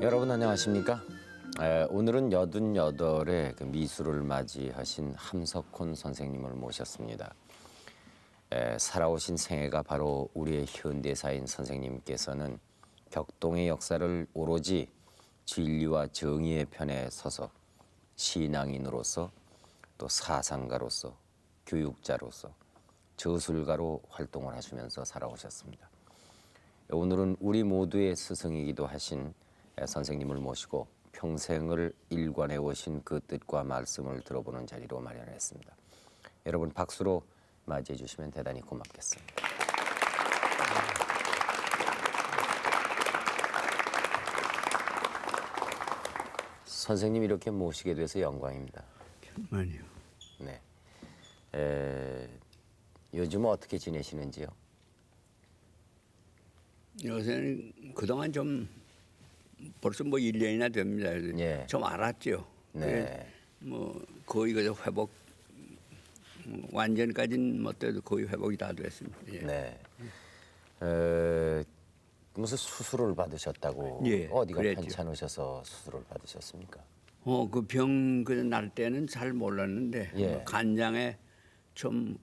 여러분 안녕하십니까? 오늘은 88의 그 미술을 맞이하신 함석훈 선생님을 모셨습니다. 살아오신 생애가 바로 우리의 현대사인 선생님께서는 격동의 역사를 오로지 진리와 정의의 편에 서서 신앙인으로서 또 사상가로서 교육자로서 저술가로 활동을 하시면서 살아오셨습니다. 오늘은 우리 모두의 스승이기도 하신 선생님을 모시고 평생을 일관해 오신 그 뜻과 말씀을 들어보는 자리로 마련했습니다. 여러분 박수로 맞이해 주시면 대단히 고맙겠습니다. 선생님 이렇게 모시게 돼서 영광입니다. 아니요. 네. 요즘 어떻게 지내시는지요? 요새는 그동안 좀 벌써 뭐 1년이나 됩니다. 예. 좀 알았죠. 네. 뭐 거의 그저 회복 완전까지는 못해도 거의 회복이 다 됐습니다. 예. 네. 무슨 수술을 받으셨다고? 예, 어디가 그랬죠. 괜찮으셔서 수술을 받으셨습니까? 그 병 그 날 때는 잘 몰랐는데 예. 간장에 좀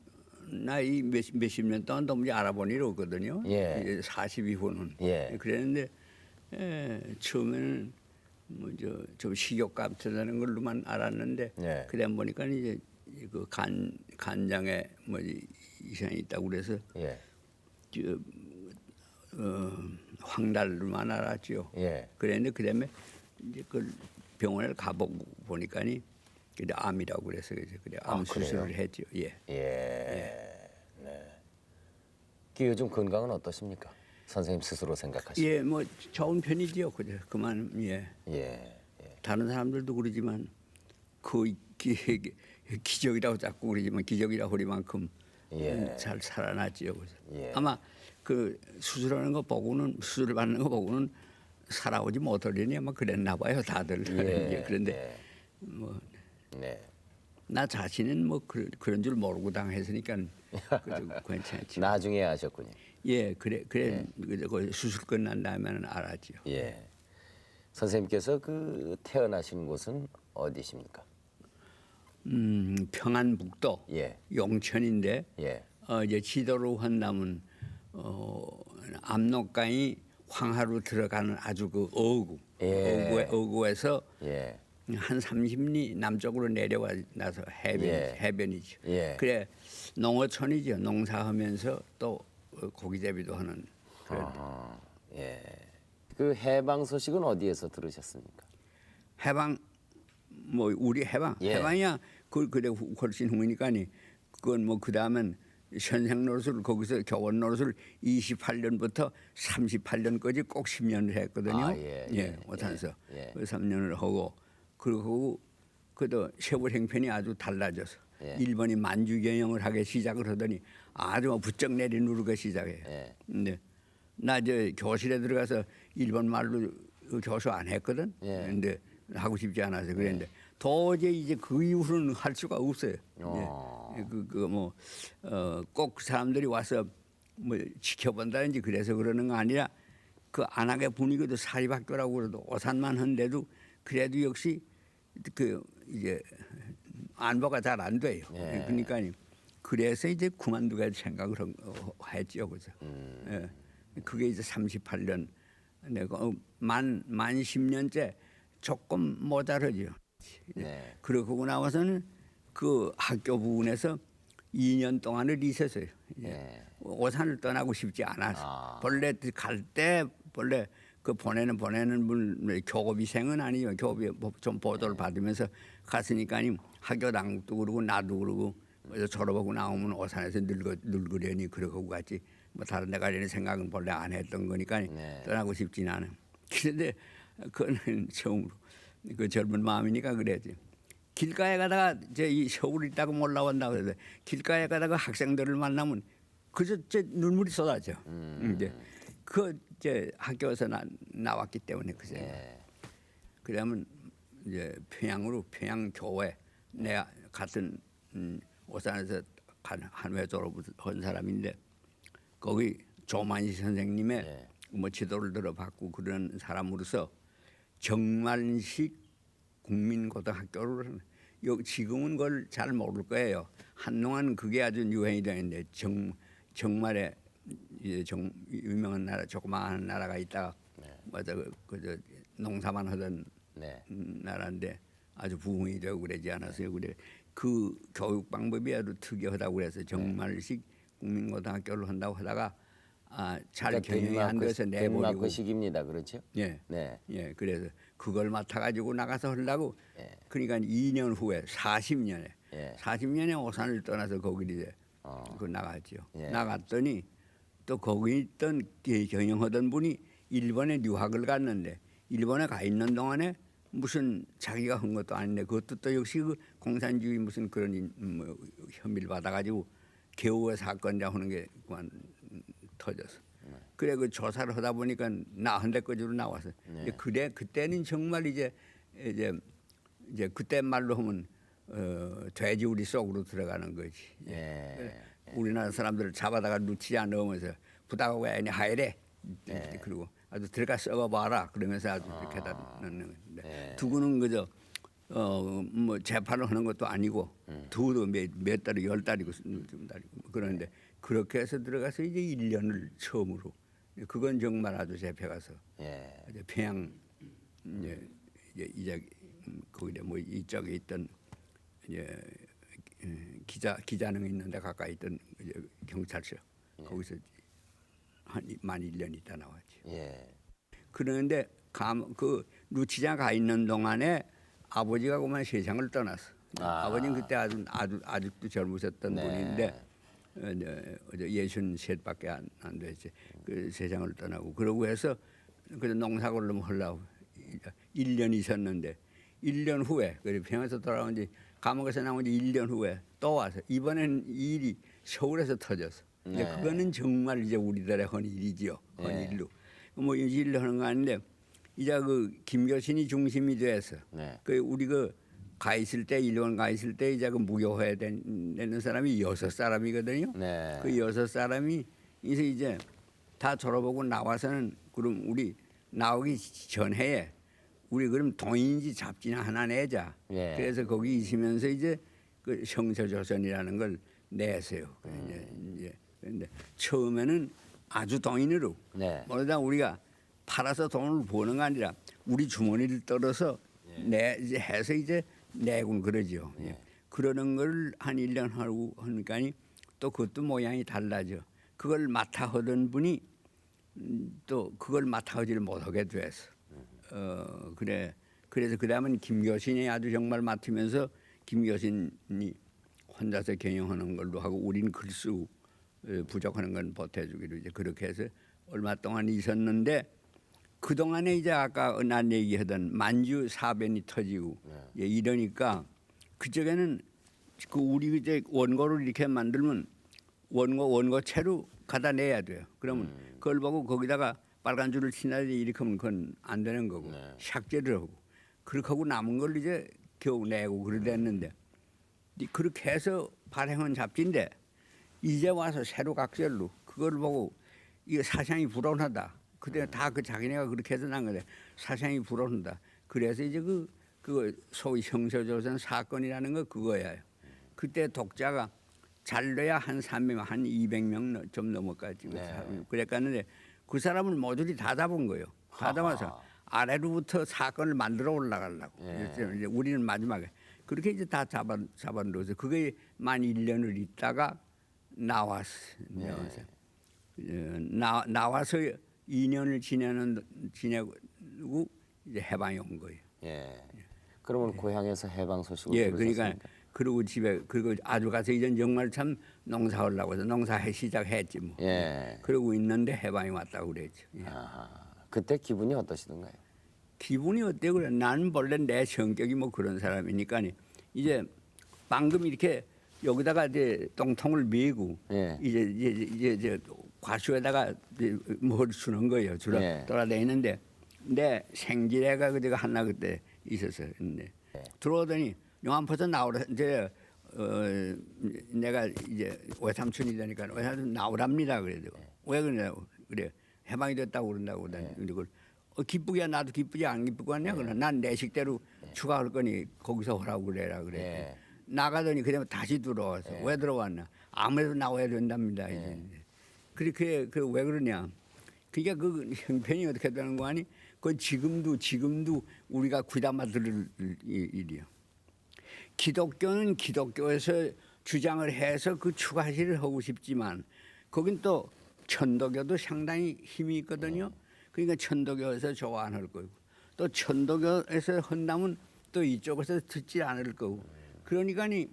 나이 몇십 년 동안 너무 알아본 일 없거든요. 예. 이제 40 이후는. 예. 그랬는데 처음에는 뭐 좀 식욕 감퇴하는 걸로만 알았는데 예. 그다음 보니까 이제 그 간장에 뭐 이상이 있다고 그래서 예. 황달로만 알았죠. 예. 그랬는데 그다음에 이제 그 병원을 가보고 보니까니 그래 암이라고 그래서 그래 암 수술을 그래요? 했죠. 예. 예. 네. 그 요즘 건강은 어떠십니까? 선생님 스스로 생각하시고. 예, 뭐 좋은 편이지요. 그래 그만 예. 예. 예. 다른 사람들도 그러지만 그 기적이라고 자꾸 그러지만 기적이라고 그리만큼 예. 잘 살아났지요. 그래서 예. 아마 그 수술하는 거 보고는 수술 받는 거 보고는 살아오지 못하려니 아마 그랬나 봐요 다들. 예. 예, 그런데 예. 뭐 네. 나 자신은 뭐 그런 줄 모르고 당했으니까 괜찮지. 나중에 아셨군요. 예, 그래 그 수술 끝난 다음에는 알았죠. 예. 선생님께서 그 태어나신 곳은 어디십니까? 평안북도 예. 용천인데 예. 이제 지도로 한다면 압록강이 황하로 들어가는 아주 그 어구, 예. 어구에서 예. 한 30리 남쪽으로 내려와서 예. 해변이죠. 예. 그래 농어촌이죠. 농사하면서 또 고기잡이도 하는 그런 아하. 예. 그 해방 소식은 어디에서 들으셨습니까? 해방 뭐 우리 해방 예. 해방이야 그래 훨씬 후니까니 그건 뭐 그 다음엔 현생 노릇을 거기서 교원 노릇을 28년부터 38년까지 꼭 10년을 했거든요. 아, 예. 오산서 예. 그 3년을 하고 그리고 그도 세월 행편이 아주 달라져서 예. 일본이 만주경영을 하기 시작을 하더니 아주 부쩍 내리누르기 시작해요. 예. 근데 나 교실에 들어가서 일본 말로 교수 안 했거든. 예. 근데 하고 싶지 않아서 그랬는데 도저히 이제 그 이후로는 할 수가 없어요. 꼭 사람들이 와서 뭐 지켜본다든지 그래서 그러는 거 아니라 그 안하게 분위기도 사립학교라고 그래도 오산만 한데도 그래도 역시 그 이제 안보가 잘 안 돼요. 예. 그러니까 그래서 이제 그만두게 생각을 했죠. 그래서 예. 그게 이제 38년 내가 만 10년째 조금 모자르죠. 네. 그러고 나와서는 그 학교 부분에서 2년 동안을 있었어요. 예. 오산을 떠나고 싶지 않아서. 아. 본래 갈 때 본래 그 보내는 분 교비생은 아니요. 교비 좀 보도를 받으면서 갔으니까 학교 당국도 그러고 나도 그러고 그래서 졸업하고 나오면 오산에서 늙으려니 그러고 갔지. 뭐 다른 데 가려는 생각은 본래 안 했던 거니까 네. 떠나고 싶진 않아. 그런데 그거는 처음으로 그 젊은 마음이니까 그래야지. 길가에 가다가 이 서울에 있다고 올라온다고 해서 길가에 가다가 학생들을 만나면 그저 눈물이 쏟아져. 이제 그 학교에서 나왔기 때문에 그제. 예. 그러면 이제 평양 교회 내가 같은 오산에서 한회 졸업을 한 사람인데 거기 조만희 선생님의 예. 뭐 지도를 들어받고 그런 사람으로서 정말식 국민고등학교를 지금은 그걸 잘 모를 거예요. 한동안 그게 아주 유행이 되는데 정말에 이제 유명한 나라 조그마한 나라가 있다가 맞아 그저 농사만 하던 네. 나라인데 아주 부흥이 되고 그러지 않았어요. 그래 그 교육 방법이 아주 특이하다고 그래서 정말식 국민고등학교를 한다고 하다가 잘 경영이 안 돼서 내버리고 덴마크식입니다. 그렇죠? 예. 네. 예, 그래서 그걸 맡아가지고 나가서 하려고. 그러니까 2년 후에 40년에 예. 40년에 오산을 떠나서 거기를 이제 그 나갔죠. 나갔더니 또 거기 있던 경영하던 분이 일본에 유학을 갔는데 일본에 가 있는 동안에 무슨 자기가 한 것도 아닌데 그것도 또 역시 그 공산주의 무슨 그런 뭐 혐의를 받아가지고 개우의 사건이라 하는 게 그만 터졌어. 그래 그 조사를 하다 보니까 나 한 대까지로 나와서 그래 그때는 정말 이제 그때 말로 하면 돼지우리 속으로 들어가는 거지. 우리나라 사람들을 잡아다가 누치자 넣으면서 부다고 애니 하이래. 그리고 아주 들어가 썩어봐라 그러면서 아주 이렇게 다 넣는 건데 두고는 그저 뭐 재판을 하는 것도 아니고 두고도 몇 달이 10달이고 20달이고 그러는데 그렇게 해서 들어가서 이제 1년을 처음으로 그건 정말 아주 잡혀가서 이제 평양 이제 거기 뭐 이쪽에 있던 이제 기자능 있는데 가까이 있던 이제 경찰서 거기서 만 1년 있다 나왔지. 그러는데 그 루치장 가 있는 동안에 아버지가 그만 세상을 떠났어. 아버지는 그때 아직도 젊으셨던 분인데 어제 63밖에 안 됐지. 그 세상을 떠나고 그러고 해서 그래서 농사를 좀 하려고 1년 있었는데 1년 후에 그래 평양에서 돌아온 지 감옥에서 나온 지 1년 후에 또 와서 이번엔 이 일이 서울에서 터졌어. 이제 그거는 정말 이제 우리들의 헌일이지요. 헌일로 뭐 이 일을 하는 거 아닌데 이제 그 김교신이 중심이 돼서 그 우리 가 있을 때 일본 가 있을 때 이제 그 무효해야 되는 사람이 6사람이거든요. 그 6사람이 이제 다 졸업하고 나와서는 그럼 우리 나오기 전해에 우리 그럼 동인지 잡지나 하나 내자. 그래서 거기 있으면서 이제 그 성서조선이라는 걸 내세요. 그런데 처음에는 아주 동인으로 뭐다 우리가 팔아서 돈을 버는 게 아니라 우리 주머니를 떨어서 이제 해서 이제 내곤 그러죠. 그러는 걸 한 1년 하고 하니까 또 그것도 모양이 달라져. 그걸 맡아 하던 분이 또 그걸 맡아 하지를 못하게 됐어. 그래서 그다음은 김교신이 아주 정말 맡으면서 김교신이 혼자서 경영하는 걸로 하고 우리는 글쓰고 부족하는 건 보태주기로 이제 그렇게 해서 얼마 동안 있었는데 그 동안에 이제 아까 난 얘기하던 만주 사변이 터지고 이러니까 그쪽에는 그 우리 이제 원고를 이렇게 만들면 원고체로 갖다 내야 돼요. 그러면 그걸 보고 거기다가 빨간 줄을 치나야지 이렇게 하면 그건 안 되는 거고 삭제를 하고 그렇게 하고 남은 걸 이제 겨우 내고 그러랬는데 그렇게 해서 발행한 잡지인데 이제 와서 새로 각설로 그걸 보고 이게 사상이 불온하다. 그때 다 그 자기네가 그렇게 해서 난 건데 사상이 불온하다. 그래서 이제 그 소위 성서조선 사건이라는 거 그거예요. 그때 독자가 잘 돼야 한 300명, 한 200명 좀 넘어까지. 그랬는데 그 사람을 모조리 다 잡은 거예요. 다 잡아서 아래로부터 사건을 만들어 올라가려고. 이제 우리는 마지막에 그렇게 이제 다 잡아놓어서 그게 만 1년을 있다가 나왔어. 나와서 2년을 지내고 이제 해방이 온 거예요. 그러면 고향에서 해방 소식을 그러니까 들으셨습니까? 그리고 집에 그리고 아주 가서 이제 정말 참 농사하려고 해서 농사해 시작했지 뭐. 그러고 있는데 해방이 왔다고 그랬죠. 그때 기분이 어떠시던가요? 기분이 어때 그래? 나는 원래 내 성격이 뭐 그런 사람이니까 이제 방금 이렇게 여기다가 이제 똥통을 메고 이제 과수에다가 뭘 주는 거예요. 돌아다니는데 내 생지래가 그제가 하나 그때 있었어요. 들어오더니 용암포서 나오라 이제 내가 이제 외삼촌이 되니까 외삼촌 나오랍니다. 그래도 왜 그러냐고 그래 해방이 됐다고 그런다고 그걸 기쁘게 나도 기쁘지 안 기쁘겠냐? 그러나 난 내 식대로 추가할 거니 거기서 하라고 그래라 그래. 예. 나가더니 그다음에 다시 들어와서 왜 들어왔나? 아무래도 나와야 된답니다. 이제. 그렇게 왜 그러냐? 그러니까 그 형편이 어떻게 되는 거 아니? 그건 지금도 우리가 귀담아 들을 일이요. 기독교는 기독교에서 주장을 해서 그 추가시를 하고 싶지만 거긴 또 천도교도 상당히 힘이 있거든요. 그러니까 천도교에서 좋아 안 할 거고 또 천도교에서 한다면 또 이쪽에서 듣지 않을 거고 그러니까니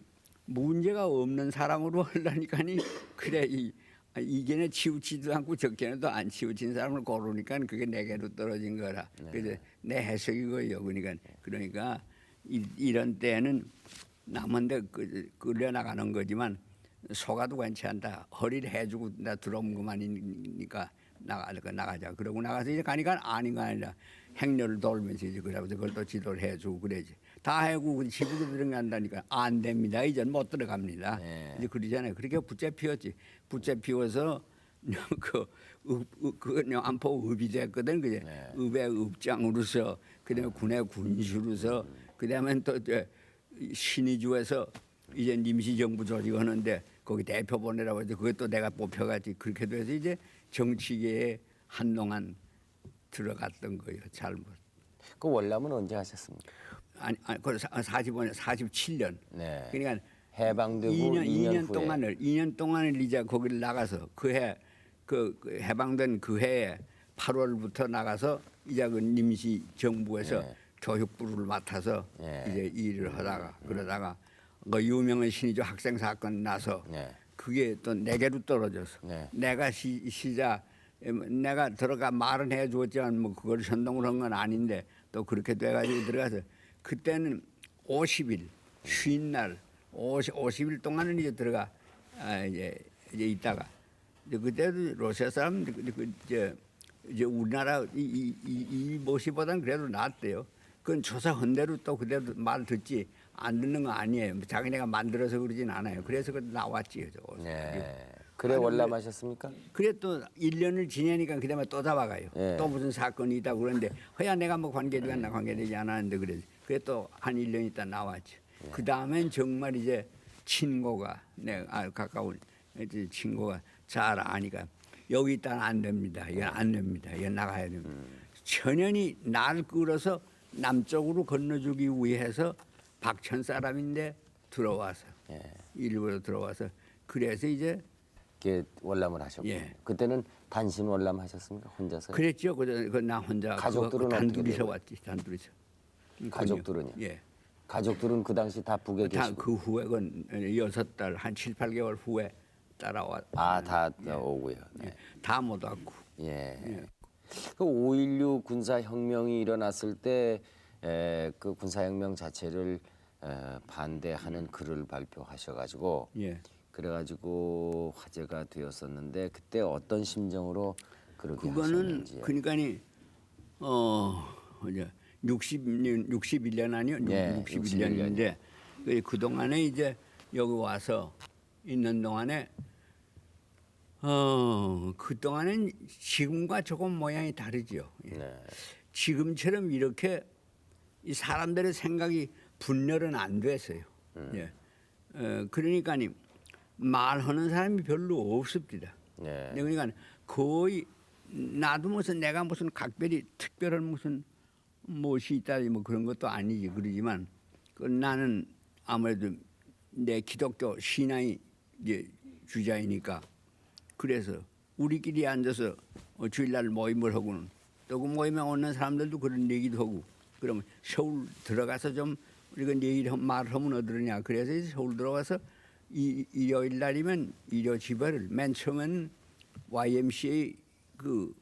문제가 없는 사람으로 하려니까니 그래 이게는 치우치지도 않고 저게는 안 치우친 사람을 고르니까 그게 내게로 떨어진 거라. 그래서 내 해석이고요. 그러니까 이런 때는 남한테 끌려나가는 거지만 속아도 괜찮다. 허리를 해주고 나 들어온 것만이니까 나가자. 그러고 나가서 이제 가니까 아닌 거 아니라 행렬을 돌면서 이제 그걸 또 지도를 해주고 그러지. 다 해고 집으로 들어간다니까 안 됩니다. 이젠 못 들어갑니다. 네. 이제 그러잖아요. 그렇게 붙잡히었지. 붙잡히어서 그 안포 읍이 됐거든. 그제 읍의 읍장으로서 그다음에 군의 군수로서 그다음에 또 신의주에서 이제 임시정부 조직하는데 거기 대표 보내라고 해서 그것도 내가 뽑혀가지 그렇게 돼서 이제 정치계에 한동안 들어갔던 거예요. 잘못. 그 월남은 언제 하셨습니까? 아니 그 45년 47년. 네. 그러니까 해방되고 2년 후에. 2년 동안을 이제 거기를 나가서 그 해방된 그 해에 8월부터 나가서 이제 그 임시 정부에서 네. 교육부를 맡아서 네. 이제 일을 하다가 그러다가 그 유명한 신의주 학생 사건 나서 네. 그게 또 내게로 떨어져서 네. 내가 시자 내가 들어가 말은 해주었지만 뭐 그걸 선동을 한 건 아닌데 또 그렇게 돼가지고 들어가서 그때는 50일 쉰 날 50일 동안은 이제 들어가 이제 있다가 이제 그때도 러시아 사람 이제 우리나라 이 모시보다는 그래도 낫대요. 그건 조사한 대로 또 그대로 말 듣지 안 듣는 거 아니에요. 자기네가 만들어서 그러진 않아요. 그래서 그 나왔지요. 네. 그래 월남하셨습니까? 그래 또 1년을 지내니까 그다음에 또 잡아가요. 예. 또 무슨 사건이 있다 그러는데 허야 내가 뭐 관계되지 않나 관계되지 않았는데 그래 또 한 1년 있다 나왔죠. 그 다음엔 정말 이제 친구가 내가 가까운 이제 친구가 잘 아니까 여기 있다는 안 됩니다. 이건 안 됩니다. 이건 나가야 됩니다. 천연히 날 끌어서 남쪽으로 건너주기 위해서 박천 사람인데 들어와서 예. 일부러 들어와서 그래서 이제 이렇게 월남을 하셨고. 예. 그때는 단신 월남 하셨습니까? 혼자서? 그랬죠. 나 혼자 가족들은 단둘이서 어떻게 왔지. 단둘이서. 가족들은요? 예. 가족들은 그 당시 다 북에 계시고. 그 후에 건 6달 한 7, 8개월 후에 따라와. 다 오고요. 네. 다 못 왔고. 예. 그 5.16 군사혁명이 일어났을 때 그 군사혁명 자체를 반대하는 글을 발표하셔가지고 예. 그래가지고 화제가 되었었는데 그때 어떤 심정으로 그렇게 그거는 하셨는지. 그러니까니 이제 61년 아니요? 예, 61년인데 그 동안에 이제 여기 와서 있는 동안에 그 동안은 지금과 조금 모양이 다르죠. 예. 네. 지금처럼 이렇게 이 사람들의 생각이 분열은 안 됐어요. 예. 그러니까니 말하는 사람이 별로 없습니다. 네. 그러니까 거의 나도 무슨 내가 무슨 각별히 특별한 무슨 무엇이 있다 뭐 그런 것도 아니지 그러지만 나는 아무래도 내 기독교 신앙이 이제 주자이니까 그래서 우리끼리 앉아서 주일날 모임을 하고는 또 그 모임에 오는 사람들도 그런 얘기도 하고 그러면 서울 들어가서 좀 우리가 얘기를 말을 하면 어떠느냐 그래서 이제 서울 들어가서 일요일 날이면 일요 집회를 맨 처음엔 YMCA 그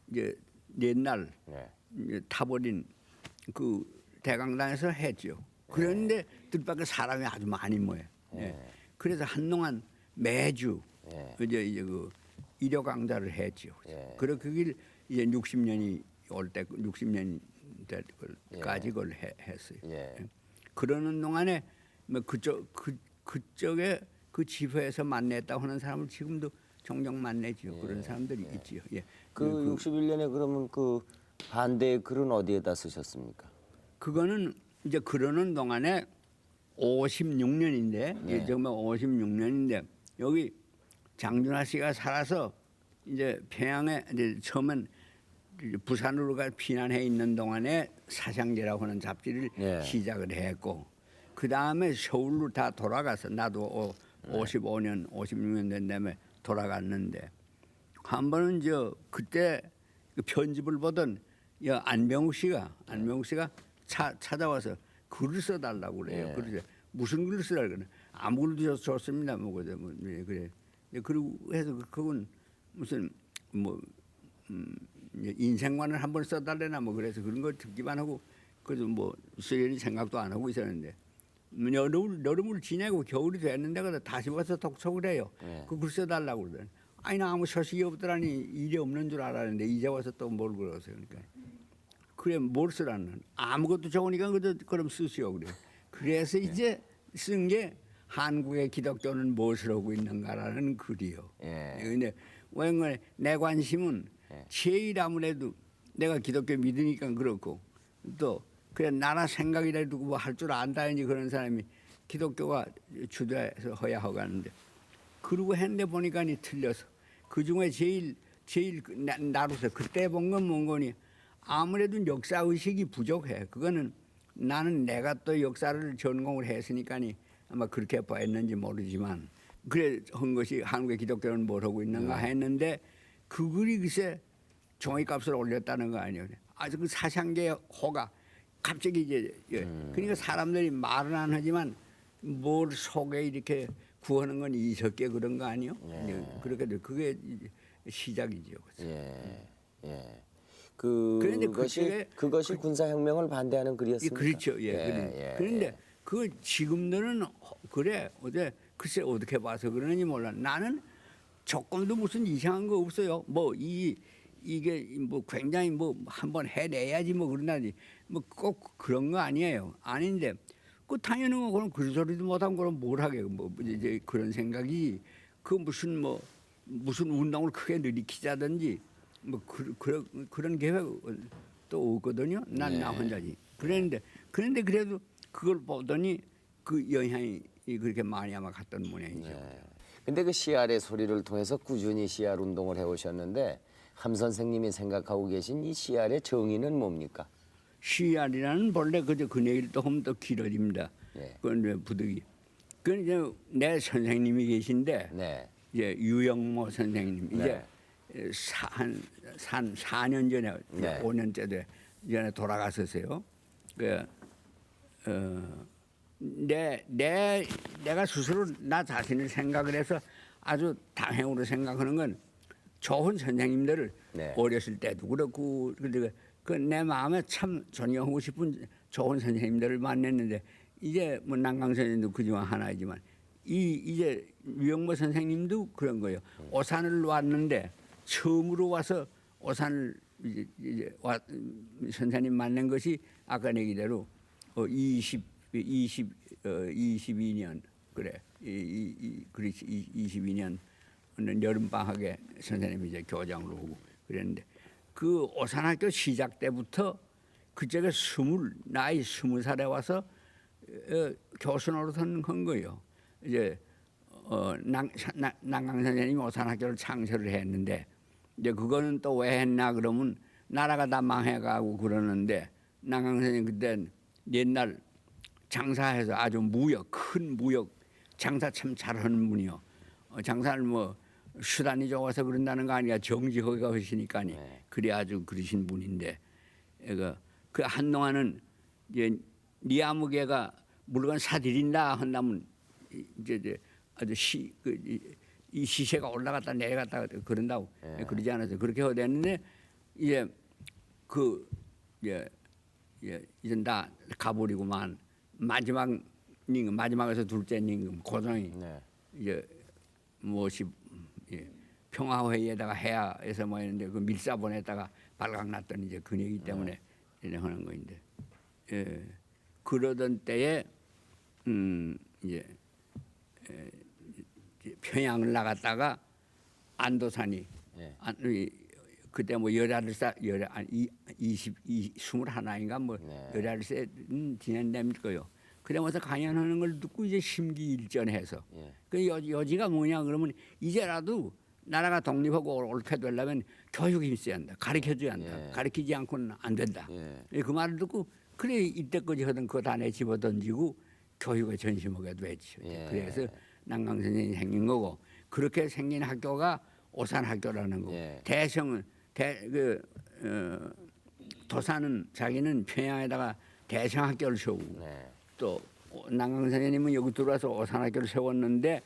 이제 옛날 네. 이제 타버린 그 대강당에서 했죠. 그런데 뜻밖의 사람이 아주 많이 모여. 예. 그래서 한동안 매주 이제 그 일요 강좌를 했죠. 그리고 그길 이제 60년이 올 때 60년 때까지 그걸 했어요. 그러는 동안에 뭐 그쪽에 그 집회에서 만났다고 하는 사람을 지금도 종종 만나죠. 그런 사람들이 있지요. 예. 그 61년에 그러면 그 반대의 글은 어디에다 쓰셨습니까? 그거는 이제 그러는 동안에 56년인데 예. 정말 56년인데 여기 장준하 씨가 살아서 이제 평양에 이제 처음엔 부산으로 가 피난해 있는 동안에 사상제라고 하는 잡지를 예. 시작을 했고 그 다음에 서울로 다 돌아가서 나도 55년 56년 된 다음에 돌아갔는데 한 번은 그때 그 편집을 보던 안병욱 씨가 찾아와서 글을 써달라고 그래요. 예. 그래서 무슨 글을 쓰라고 그래? 아무 글도 좋습니다. 뭐 그래. 그리고 해서 그건 무슨 인생관을 한번 써달래나 뭐 그래서 그런 걸 듣기만 하고 그래도 뭐 쓰려니 생각도 안 하고 있었는데 여름을 지내고 겨울이 됐는데 그래 다시 와서 독촉을 해요. 예. 그 글 써달라고 그러더니 아니 나 아무 소식이 없더라니 일이 없는 줄 알았는데 이제 와서 또 뭘 그러세요. 그러니까 그래 뭘 쓰라는 아무것도 좋으니까 그럼 쓰시오 그래. 그래서 이제 쓴 게 한국의 기독교는 무엇을 하고 있는가라는 글이요. 예. 근데 왜냐면 내 관심은 제일 아무래도 내가 기독교 믿으니까 그렇고 또 그래 나라 생각이라도 뭐 할 줄 안다니 그런 사람이 기독교가 주도해서 해야 하겠는데 그러고 했는데 보니까 틀려서 그 중에 제일 나로서 그때 본 건 뭔 거니 아무래도 역사 의식이 부족해. 그거는 나는 내가 또 역사를 전공을 했으니까니 아마 그렇게 보였는지 모르지만 그래 한 것이 한국의 기독교는 뭘 하고 있는가 했는데 그 글이 글쎄 종이값을 올렸다는 거 아니에요. 아주 그 사상계 호가 갑자기 이제 그러니까 사람들이 말은 안 하지만 뭘 속에 이렇게 구하는 건 이석계 그런 거 아니요? 그렇게 그게 시작이죠. 예. 예. 그런데 그것이 군사혁명을 반대하는 글이었습니까? 그렇죠. 예. 그런데 그 지금들은 그래 글쎄 어떻게 봐서 그러는지 몰라. 나는 조금도 무슨 이상한 거 없어요. 뭐 이게 뭐 굉장히 뭐 한번 해내야지 뭐 그러나지 뭐 꼭 그런 거 아니에요. 아닌데 그 당연한 거 그럼 그 소리도 못하면 그럼 뭘 하게 뭐 이제 그런 생각이 그 무슨 운동을 크게 일으키자든지 뭐 그런 계획 또 없거든요. 나 혼자지. 그런데 그래도 그걸 보더니 그 영향이 그렇게 많이 아마 갔던 모양이죠. 네. 근데 그 CR의 소리를 통해서 꾸준히 CR 운동을 해오셨는데 함 선생님이 생각하고 계신 이 CR의 정의는 뭡니까? CR이라는 본래 그 얘기를 또 하면 또 길어집니다. 예. 그건 부득이. 그건 이제 내 선생님이 계신데 네. 이제 유영모 선생님 네. 이제 한 4년 전에 네. 5년째 전에 돌아가셨어요. 내가 스스로 나 자신을 생각을 해서 아주 당행으로 생각하는 건 좋은 선생님들을 네. 어렸을 때도 그렇고 그 내 마음에 참 존경하고 싶은 좋은 선생님들을 만났는데 이제 뭐 남강 선생님도 그중 하나이지만 이제 유영모 선생님도 그런 거예요. 오산을 왔는데 처음으로 와서 오산을 이제 선생님 만난 것이 아까 얘기대로 22년 그래 그렇지 22년 여름 방학에 선생님이 이제 교장으로 오고 그랬는데 그 오산학교 시작 때부터 그쪽에 나이 20살에 와서 교수 노릇한 거예요. 이제 남강 선생님이 오산학교를 창설을 했는데 이제 그거는 또 왜 했나 그러면 나라가 다 망해가고 그러는데 남강 선생님 그때 옛날 장사해서 아주 큰 무역 장사 참 잘하는 분이요. 장사를 뭐 수단이 좋아서 그런다는 거 아니야. 정직하게 하시니까니. 그래 아주 그러신 분인데 그 한동안은 이제 니아무개가 물건 사들인다 한다면 이제 아주 이 시세가 올라갔다 내려갔다 그런다고 그러지 않아서 그렇게 됐는데 이제 이제 다 가버리고만 마지막에서 둘째 님 고종이 이제 무엇이 평화회의에다가 해야해서 뭐 했는데 그 밀사 보냈다가 발각났던 이제 그 얘기 때문에 이제 하는 거인데 그러던 때에 이제 평양을 나갔다가 안도산이 그때 뭐 열아를 열아 아니 21인가 뭐 네. 열아를 지낸다밀 거요. 그때 와서 강연하는 걸 듣고 이제 심기일전해서 예. 그 여지가 뭐냐 그러면 이제라도 나라가 독립하고 옳게 되려면 교육이 있어야 한다. 가르쳐줘야 한다. 예. 가르치지 않고는 안 된다. 예. 그 말을 듣고 그래 이때까지 하던 그 단에 집어던지고 교육에 전심하게 됐죠. 예. 그래서 난강 선생이 생긴 거고 그렇게 생긴 학교가 오산학교라는 거고 예. 대성은 도사는 자기는 평양에다가 대성학교를 세우고 네. 또 난강 선생님은 여기 들어와서 오산학교를 세웠는데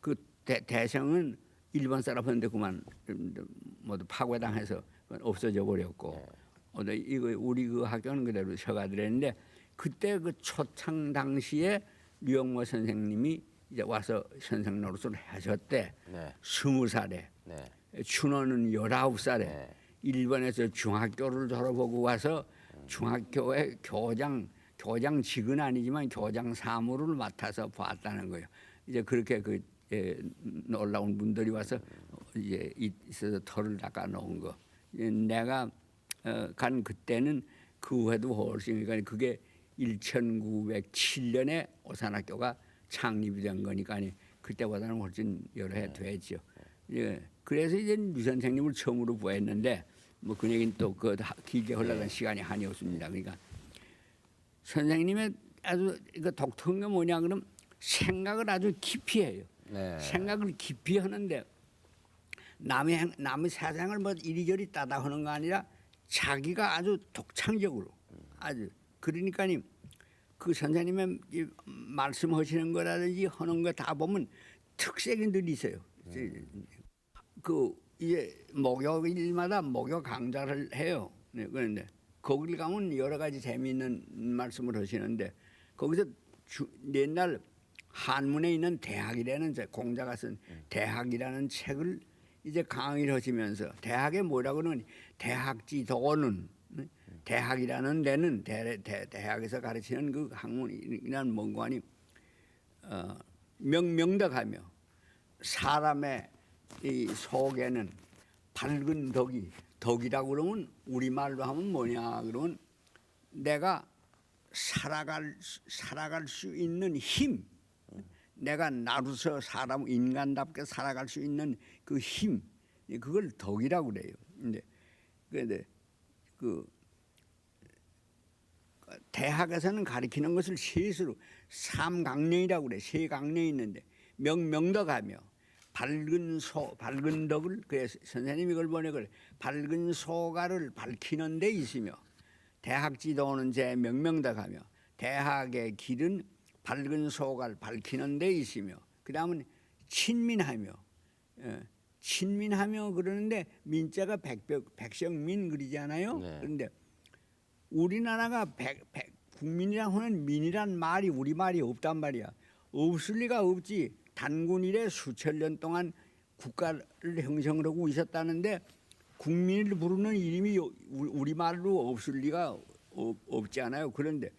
그 대성은 일본 사람한테 그만 모두 파괴당해서 없어져 버렸고 이거 우리 그 학교는 그대로 서가들었는데 그때 그 초창 당시에 류영모 선생님이 이제 와서 선생 노릇을 하셨대. 네. 20살에 네. 춘호는 19살에 네. 일본에서 중학교를 졸업하고 와서 중학교의 교장직은 아니지만 교장 사무를 맡아서 봤다는 거예요. 이제 그렇게 놀라운 분들이 와서 이제 있어서 털을 닦아 놓은 거. 내가 간 그때는 그 후에도 훨씬 그러니까 그게 1907년에 오산학교가 창립이 된 거니까 그때보다는 훨씬 여러 해 됐죠. 예. 그래서 이제 류 선생님을 처음으로 보았는데 뭐 그 얘기는 또 그 길게 흘러간 시간이 한이 없습니다. 그러니까 선생님의 아주 이거 독특한 게 뭐냐 그러면 생각을 아주 깊이 해요. 네. 생각을 깊이 하는데 남의 세상을 뭐 이리저리 따다 하는 거 아니라 자기가 아주 독창적으로 아주 그러니까 그 선생님의 말씀하시는 거라든지 하는 거 다 보면 특색이 늘 있어요. 그 이제 목요일마다 목요 강좌를 해요. 네, 그런데 거길 가면 여러 가지 재미있는 말씀을 하시는데 거기서 옛날 한문에 있는 대학이라는 공자가 쓴 대학이라는 책을 이제 강의를 하시면서 대학에 뭐라고 그러면 대학지도는 대학이라는 데는 대학에서 가르치는 그 학문이라는 뭔가니 명덕하며 사람의 이 속에는 밝은 덕이라고 그러면 우리말로 하면 뭐냐 그러면 내가 살아갈 수 있는 힘, 내가 나로서 인간답게 살아갈 수 있는 그 힘, 그걸 덕이라고 그래요. 그런데 그 대학에서는 가르치는 것을 셋으로 삼강령이라고 그래. 세 강령이 있는데 명덕하며 밝은 덕을 그래서 선생님이 이걸 보내 그래. 밝은 소가를 밝히는 데 있으며 대학 지도는 제 명명덕하며 대학의 길은 밝은 소가를 밝히는 데 있으며 그다음은 친민하며 친민하며 그러는데 민자가 백성민 그러잖아요. 네. 그런데 우리나라가 국민이랑 하는 민이란 말이 우리 말이 없단 말이야. 없을 리가 없지. 단군 이래 수천 년 동안 국가를 형성을 하고 있었다는데 국민을 부르는 이름이 우리 말로 없을 리가 없지 않아요. 그런데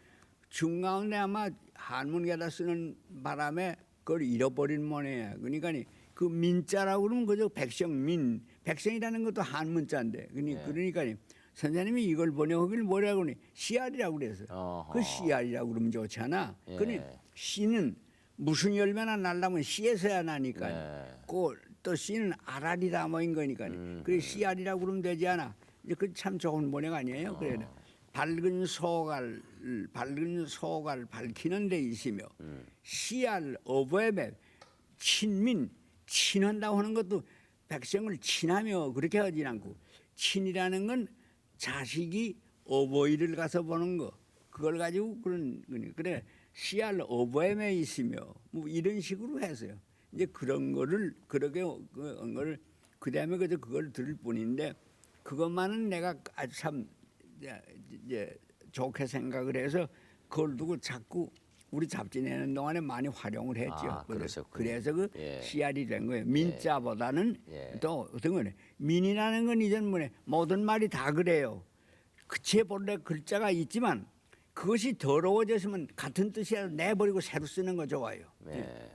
중가운데 아마 한문계다 쓰는 바람에 그걸 잃어버린 모양이야. 그러니까 그 민자라고 그러면 그저 백성민, 백성이라는 것도 한문자인데 그러니까 선생님이 이걸 번역하길 뭐라고 그러니 씨알이라고 그래서 어허. 그 씨알이라고 그러면 좋잖아. 예. 근데 씨는 무슨 열매나 날라면 씨에서야 나니까 네. 또 씨는 알알이다 뭐인 거니까 그래 씨알이라고 그러면 되지 않아. 그 참 좋은 번역 아니에요. 그래 밝은 소갈 밝히는 데 있으며 씨알 어부엠에 친한다고 하는 것도 백성을 친하며 그렇게 하지 않고 친이라는 건 자식이 어버이를 가서 보는 거 그걸 가지고 그런 거니 그래 씨알 어버엠에 있으며 뭐 이런 식으로 했어요. 이제 그런 거를 그렇게 그런 거를 그다음에 그걸 들을 뿐인데 그것만은 내가 아주 참 이제 좋게 생각을 해서 그걸 두고 자꾸 우리 잡지 내는 동안에 많이 활용을 했죠. 아, 그러셨군요. 그래서 그 예. 씨알이 된 거예요. 민자보다는 예. 또 어떤 거네. 민이라는 건 이전 뭐네 모든 말이 다 그래요. 그제 본래 글자가 있지만 그것이 더러워졌으면 같은 뜻이라도 내버리고 새로 쓰는 거 좋아요. 네.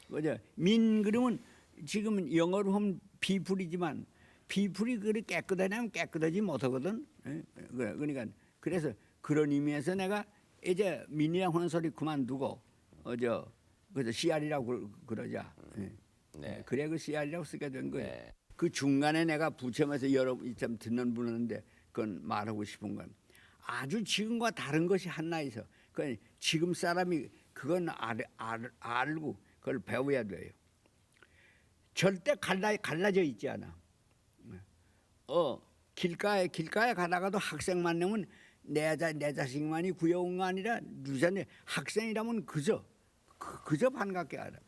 그죠? 민 그러면 지금 영어로 하면 비풀이지만 피풀이 그리 깨끗하냐면 깨끗하지 못하거든. 예? 그러니까 그래서 그런 의미에서 내가 이제 민이랑 하는 소리 그만두고 그래서 CR이라고 그러자. 예. 네. 그래 그 CR이라고 쓰게 된 거예요. 네. 그 중간에 내가 부처면서 여러 참 듣는 분인데 그건 말하고 싶은 건 아주 지금과 다른 것이 하나 있어. 그 지금 사람이 그건 알고 그걸 배워야 돼요. 절대 갈라져 있지 않아. 길가에 가다가도 학생 만나면 내 자식만이 구여온 거 아니라 유전에 학생이라면 그저 반갑게 알아.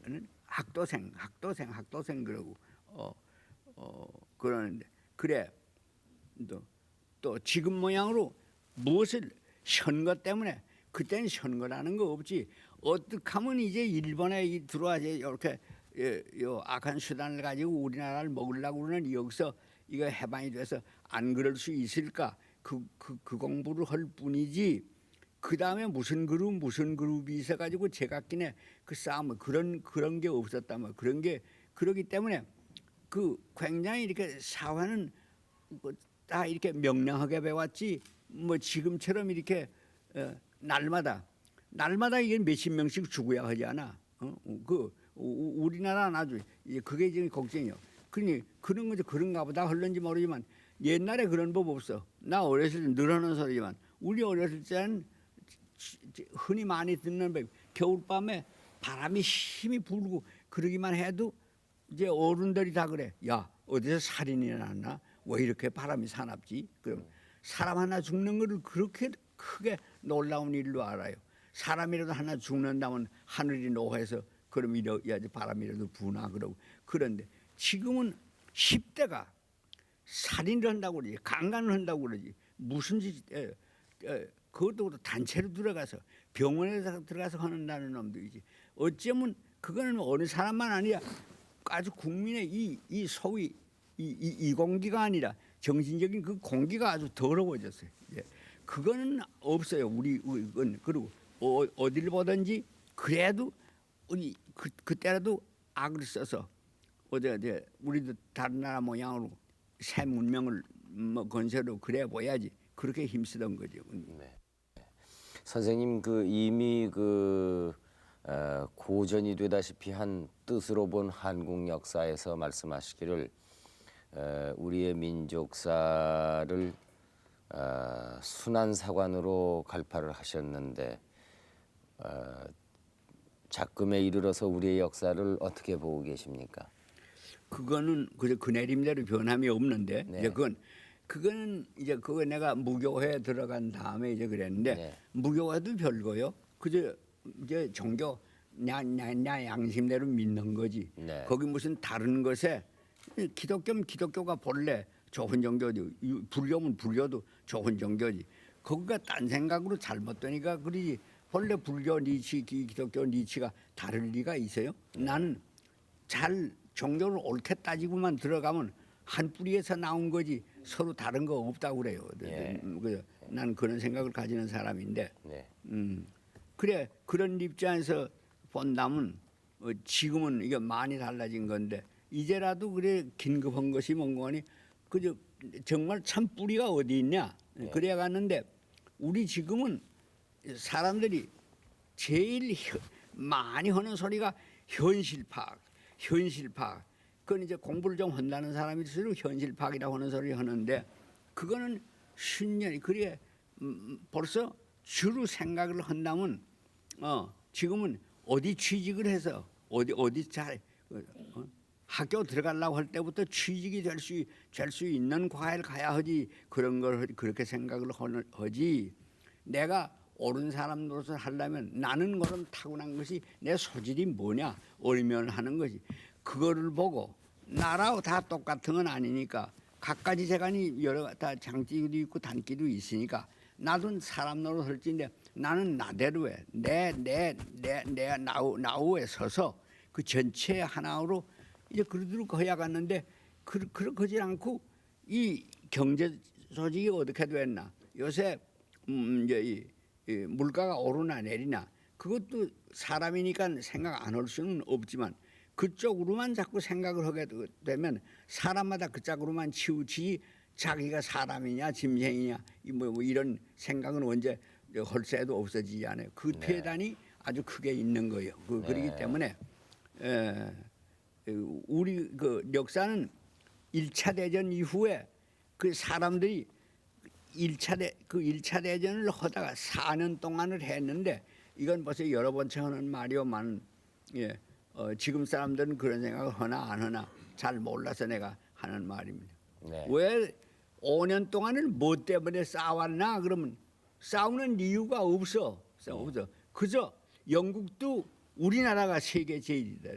학도생 그러고 그러는데 그래 또 지금 모양으로 무엇을 선거 때문에 그때는 선거라는 거 없지. 어떻게 하면 이제 일본에 들어와서 이렇게 요 악한 수단을 가지고 우리나라를 먹으려고 그러는 여기서 이거 해방이 돼서 안 그럴 수 있을까? 그 공부를 할 뿐이지. 그 다음에 무슨 그룹이 있어가지고 제각기네 그 싸움 그런 게 없었다면 그런 게 그러기 때문에 그 굉장히 이렇게 사회는 다 이렇게 명랑하게 배웠지. 뭐 지금처럼 이렇게 날마다 이게 몇십 명씩 죽어야 하지 않아. 우리나라는 아주 이제 그게 지금 걱정이요. 그러니 그런 거죠. 그런가 보다 흘런지 모르지만 옛날에 그런 법 없어. 나 어렸을 때 늘어난 소리지만 우리 어렸을 때는 흔히 많이 듣는 법. 겨울밤에 바람이 힘이 불고 그러기만 해도 이제 어른들이 다 그래. 야 어디서 살인이 났나? 왜 이렇게 바람이 사납지? 그럼 사람 하나 죽는 거를 그렇게 크게 놀라운 일로 알아요. 사람이라도 하나 죽는다면 하늘이 노해서 그럼 이래야지 바람이라도 부나 그러고. 그런데 지금은 10대가 살인을 한다고 그러지, 강간을 한다고 그러지, 무슨 짓, 그것도 단체로 들어가서 병원에 들어가서 하는다는 놈들이지. 어쩌면 그거는 어느 사람만 아니라 아주 국민의 이 소위 이 공기가 아니라 정신적인 그 공기가 아주 더러워졌어요. 예. 그거는 없어요. 우리는 그리고 어디를 보든지 그래도 우리 그때라도 악을 써서 우리도 다른 나라 모양으로 새 문명을 뭐 건설로 그래 보야지. 그렇게 힘쓰던 거죠. 네. 선생님 이미 고전이 되다시피 한 뜻으로 본 한국 역사에서 말씀하시기를 우리의 민족사를 순환사관으로 갈파를 하셨는데 작금에 이르러서 우리의 역사를 어떻게 보고 계십니까? 그거는 그 내림대로 변함이 없는데 네. 이제 그거는 이제 그거 내가 무교회에 들어간 다음에 이제 그랬는데 네. 무교회도 별거요. 그저 이제 종교 냐 양심대로 믿는 거지. 네. 거기 무슨 다른 것에 기독교가 본래 좋은 종교지. 불교면 불교도 좋은 종교지. 거기가 딴 생각으로 잘못되니까 그러지. 본래 불교 니치 기독교 니치가 다를 리가 있어요? 나는 잘 종교를 옳게 따지고만 들어가면 한 뿌리에서 나온 거지 서로 다른 거 없다고 그래요. 예. 난 그런 생각을 가지는 사람인데 네. 그래 그런 입장에서 본다면 지금은 이게 많이 달라진 건데 이제라도 그래 긴급한 것이 뭔거니 그저 정말 참 뿌리가 어디 있냐 그래야 갔는데 우리 지금은 사람들이 제일 많이 하는 소리가 현실 파악. 그건 이제 공부를 좀 한다는 사람일수록 현실 파악이라고 하는 소리를 하는데 그거는 신년이 그래 벌써 주로 생각을 한다면 지금은 어디 취직을 해서 어디 잘 학교 들어가려고 할 때부터 취직이 될 수 있는 과외를 가야 하지 그런 걸 그렇게 생각을 하지 내가 옳은 사람으로서 하려면 나는 그럼 타고난 것이 내 소질이 뭐냐 얼면 하는 것이 그거를 보고 나라고 다 똑같은 건 아니니까 각가지 재간이 여러 다 장기도 있고 단기도 있으니까 나도 사람 노릇 할지인데 나는 나대로 해 내 나우에 서서 그 전체 하나로 이제 그러도록 해야 갔는데 그러지 않고 이 경제 조직이 어떻게 됐나 요새 이제 이 물가가 오르나 내리나 그것도 사람이니까 생각 안 할 수는 없지만 그쪽으로만 자꾸 생각을 하게 되면 사람마다 그 쪽으로만 치우치지 자기가 사람이냐 짐승이냐 뭐 이런 생각은 언제 할 새도 없어지지 않아요. 그 폐단이 아주 크게 있는 거예요. 그렇기 때문에 우리 그 역사는 1차 대전 이후에 그 사람들이 1차 대전을 하다가 4년 동안을 했는데 이건 벌써 여러 번째 하는 말이오만 지금 사람들은 그런 생각을 하나 안 하나 잘 몰라서 내가 하는 말입니다. 네. 왜 5년 동안을 뭐 때문에 싸웠나 그러면 싸우는 이유가 없어. 그저 영국도 우리나라가 세계 제일이다.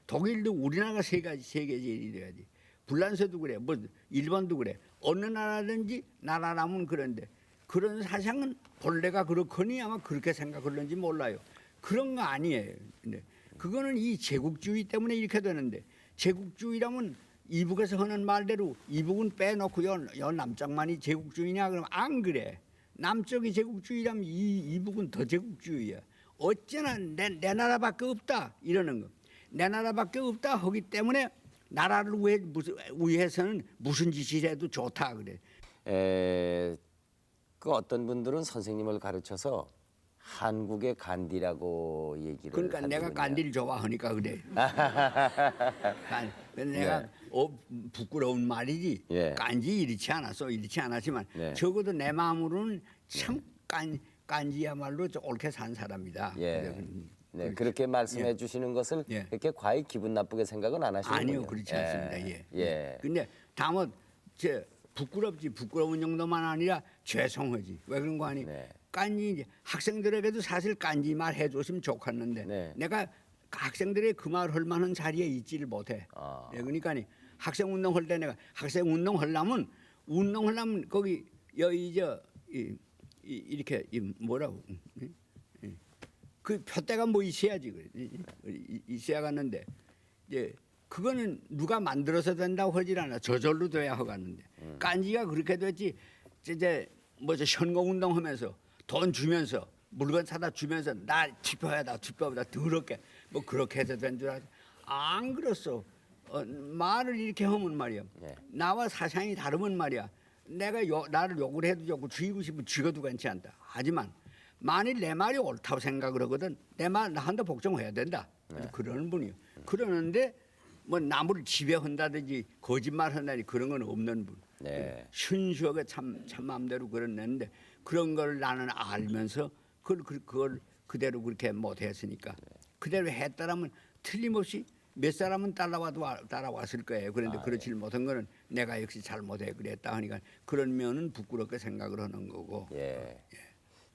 독일도 우리나라가 세계 제일이 돼야지. 불란서도 그래. 뭐 일본도 그래. 어느 나라든지 나라라면 그런데 그런 사상은 본래가 그렇거니 아마 그렇게 생각하는지 몰라요. 그런 거 아니에요. 근데 그거는 이 제국주의 때문에 이렇게 되는데 제국주의라면 이북에서 하는 말대로 이북은 빼놓고 요 남쪽만이 제국주의냐 그러면 안 그래. 남쪽이 제국주의라면 이북은 더 제국주의야. 어쩌나 내 나라밖에 없다 이러는 거. 내 나라밖에 없다 하기 때문에 나라를 위해서는 무슨 짓을 해도 좋다 그래. 그 어떤 분들은 선생님을 가르쳐서 한국의 간디라고 얘기를 그러니까 내가 하더군요. 간디를 좋아하니까 그래. 내가 부끄러운 말이지. 예. 간지 이렇지 않았지만 네. 적어도 내 마음으로는 참 간지야말로 옳게 산 사람이다. 예. 네, 그렇게 말씀해 주시는 것을 예. 그렇게 과히 기분 나쁘게 생각은 안 하시는군요. 아니요, 그렇지 않습니다. 예. 예. 근데 다만 부끄러운 정도만 아니라 죄송하지. 왜 그런 거 아니? 네. 깐지 이제 학생들에게도 사실 깐지 말 해줬으면 좋겠는데 네. 내가 학생들의 그 말 할 만한 자리에 있지를 못해. 아. 예, 그러니까 학생 운동 할 때 내가 학생 운동 하려면 거기 여기 이렇게 뭐라고 그 표대가 뭐 있어야지 그래. 있어야 갔는데 이제 그거는 누가 만들어서 된다고 하질 않아. 저절로 돼야 하겠는데 깐지가 그렇게 됐지. 이제 뭐저 선거운동 하면서 돈 주면서 물건 사다 주면서 나 투표해다 더럽게 뭐 그렇게 해서 된 줄 알아. 안 그렇소. 말을 이렇게 하면 말이야. 네. 나와 사상이 다르면 말이야. 내가 나를 욕을 해도 좋고 죽이고 싶으면 죽여도 괜찮다. 하지만 만일 내 말이 옳다고 생각을 하거든 내 말 나한테 복종해야 된다. 그러는 분이요. 그러는데 뭐 나무를 지배한다든지 거짓말한다든지 그런 건 없는 분. 네. 순수하게 참 마음대로 그랬는데 그런 걸 나는 알면서 그걸 그대로 그렇게 못했으니까 그대로 했다라면 틀림없이 몇 사람은 따라왔을 거예요. 그런데 그렇지 못한 거는 내가 역시 잘못해 그랬다 하니까 그런 면은 부끄럽게 생각을 하는 거고. 예.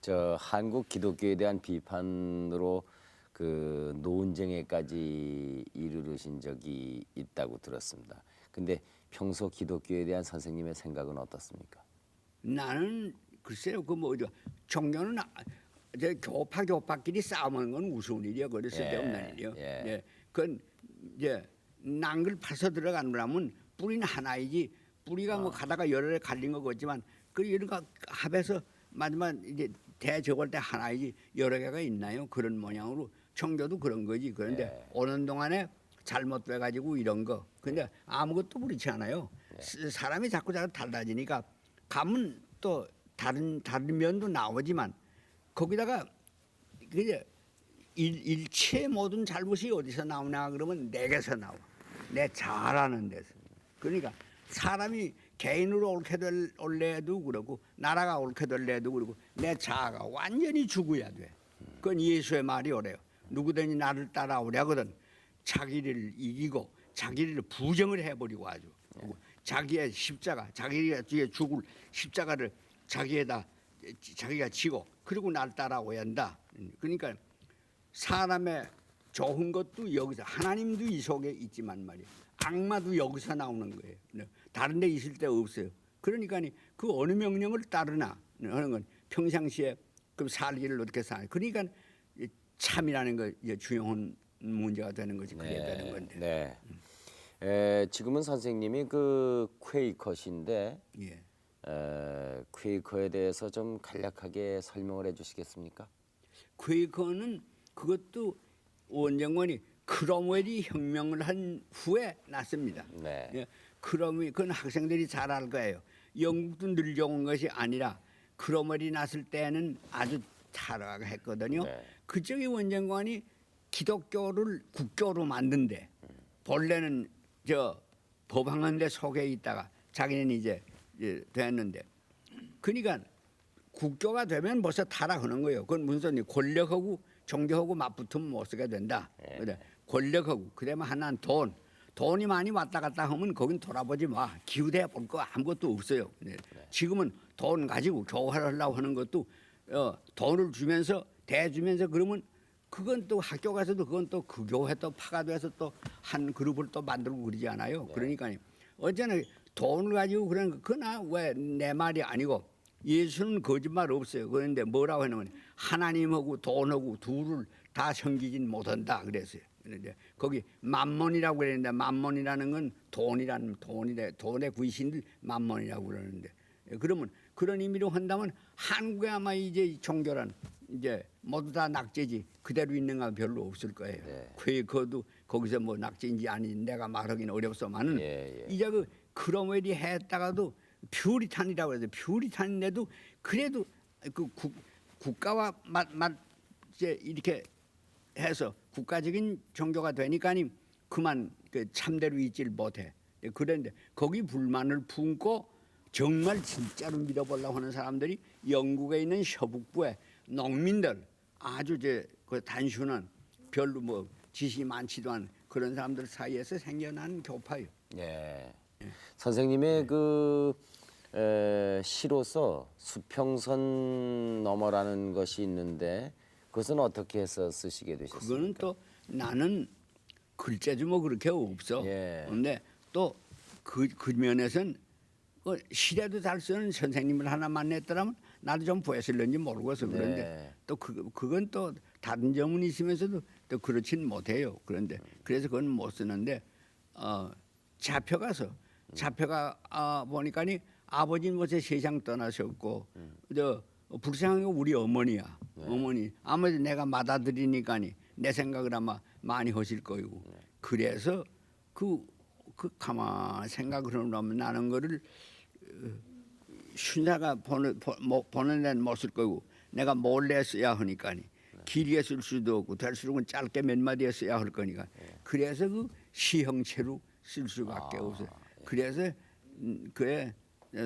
저 한국 기독교에 대한 비판으로 그 노은쟁에까지 이르르신 적이 있다고 들었습니다. 근데 평소 기독교에 대한 선생님의 생각은 어떻습니까? 나는 글쎄요 그 뭐 종교는 이제 교파끼리 싸우는 건 우스운 일이야. 그럴 쓸데없는 일이요. 예. 그건 이제 낭을 파서 들어가려면 뿌리는 하나이지 뿌리가 뭐 가다가 여러 개 갈린 거 같지만 그 이런 거 합해서 마지막 이제 대적을 때 하나이지 여러 개가 있나요? 그런 모양으로 종교도 그런 거지. 그런데 오는 동안에 잘못돼 가지고 이런 거. 근데 아무것도 그렇지 않아요. 사람이 자꾸 달라지니까 가면 또 다른 면도 나오지만 거기다가 그게 일체의 모든 잘못이 어디서 나오냐 그러면 내게서 나와. 내 잘하는 데서. 그러니까 사람이 개인으로 옳게 될래도 그러고 나라가 옳게 될래도 그러고 내 자아가 완전히 죽어야 돼. 그건 예수의 말이 오래요. 누구든지 나를 따라오려거든 자기를 이기고 자기를 부정을 해버리고 아주 자기의 십자가 자기가 뒤에 죽을 십자가를 자기가 지고 그리고 날 따라오야 한다. 그러니까 사람의 좋은 것도 여기서 하나님도 이 속에 있지만 말이야. 악마도 여기서 나오는 거예요. 다른 데 있을 데 없어요. 그러니까 그 어느 명령을 따르나 하는 건 평상시에 그 살기를 어떻게 사냐. 그러니까 참이라는 거 이제 중요한 문제가 되는 거지. 그래야 되는 건데. 네. 지금은 선생님이 그 퀘이커신데 예. 퀘이커에 대해서 좀 간략하게 설명을 해주시겠습니까? 퀘이커는 그것도 원정원이 크롬웰이 혁명을 한 후에 났습니다. 네. 예, 크롬웰 그건 학생들이 잘 알 거예요. 영국도 늘려온 것이 아니라 크롬웰이 났을 때는 아주 타락했거든요. 네. 그쪽의 원정관이 기독교를 국교로 만든데 본래는 저 법학원대 속에 있다가 자기는 이제 됐는데 그러니까 국교가 되면 벌써 타락하는 거예요. 그건 무슨 소리? 권력하고 종교하고 맞붙으면 못 쓰게 된다. 그래. 권력하고 그다음에 하나는 돈이 많이 왔다 갔다 하면 거긴 돌아보지 마. 기후대 볼 거 아무것도 없어요. 지금은 돈 가지고 교화를 하려고 하는 것도 돈을 주면서 대주면서 그러면 그건 또 학교 가서도 그건 또 그 교회 또 파가 돼서 또 한 그룹을 또 만들고 그러지 않아요. 그러니까 어제는 돈을 가지고 그런 거 그나 왜 내 말이 아니고 예수는 거짓말 없어요. 그런데 뭐라고 하냐면 하나님하고 돈하고 둘을 다 섬기진 못한다 그랬어요. 그런데 거기 만몬이라고 그랬는데 만몬이라는 건 돈의 귀신들 만몬이라고 그러는데 그러면 그런 의미로 한다면 한국에 아마 이제 종교란 이제 모두 다 낙제지 그대로 있는가 별로 없을 거예요. 그도 거기서 뭐 낙제인지 아닌지 내가 말하기는 어렵소만은 이제 그 크롬웰이 했다가도 퓨리탄이라고 해서 퓨리탄인데도 그래도 그 국가와 이제 이렇게 해서 국가적인 종교가 되니까니 그만 그 참대로 있질 못해. 그런데 거기 불만을 품고 정말 진짜로 믿어보려고 하는 사람들이 영국에 있는 서북부의 농민들 아주 그 단순한 별로 뭐 지식이 많지도 않은 그런 사람들 사이에서 생겨난 교파예요. 예. 선생님의 그 시로서 수평선 너머라는 것이 있는데 그것은 어떻게 해서 쓰시게 되셨습니까? 그거는 또 나는 글재도 뭐 그렇게 없어. 그런데 또 그 면에서는 시대도 잘 쓰는 선생님을 하나 만났더라면 나도 좀 부했을는지 모르겠어. 그런데 또 그건 또 다른 점은 있으면서도 또 그렇진 못해요. 그런데 그래서 그건 못 쓰는데 잡혀가 보니까니 아버지는 벌써 세상 떠나셨고 불쌍한 게 우리 어머니야. 어머니 아무래도 내가 맏아들이니까니 내 생각을 아마 많이 하실 거고 그래서 그 가만 생각을 하면 나는 거를 순사가 보는 데는 못 쓸 거고 내가 몰래 써야 하니까니 길게 쓸 수도 없고 될수록은 짧게 몇 마디에 써야 할 거니까 그래서 그 시형체로 쓸 수밖에 없어요. 그래서 그에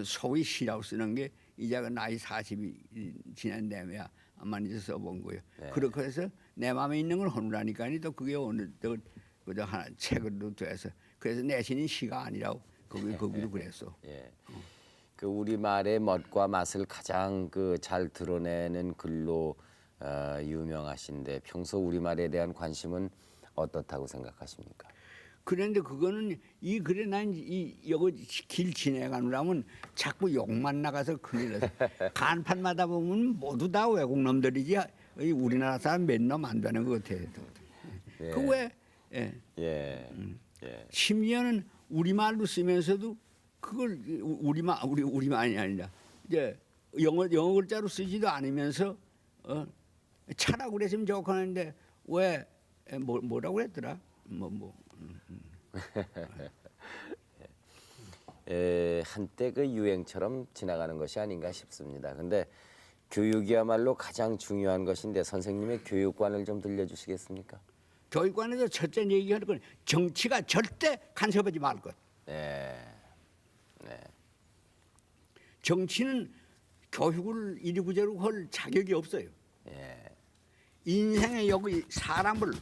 소위 시라고 쓰는 게 이제 나이 40이 지난 다음에야 아마 이제 써본 거예요. 그렇게 해서 내 마음에 있는 걸 하느라니까니 또 그게 어느 또 그저 하나 책으로 돼서 그래서 내신은 시가 아니라고 거기도 그랬어. 그 우리 말의 멋과 맛을 가장 그 잘 드러내는 글로 유명하신데 평소 우리 말에 대한 관심은 어떻다고 생각하십니까? 그런데 그거는 이 글에 난 여기 길 지나가느라면 자꾸 욕만 나가서 큰일 났어. 간판마다 보면 모두 다 외국 놈들이지 우리나라 사람 몇 놈 안 되는 것 같아. 그 왜? 심지어는 우리말로 쓰면서도 그걸 우리말이 아니라 이제 영어 글자로 쓰지도 않으면서 차라고 그랬으면 좋겠는데 왜 뭐라고 그랬더라? 한때 그 유행처럼 지나가는 것이 아닌가 싶습니다. 근데 교육이야말로 가장 중요한 것인데 선생님의 교육관을 좀 들려주시겠습니까? 교육관에서 첫째 얘기하는 건 정치가 절대 간섭하지 말 것. 정치는 교육을 이리구저리 할 자격이 없어요. 인생에 여기 사람을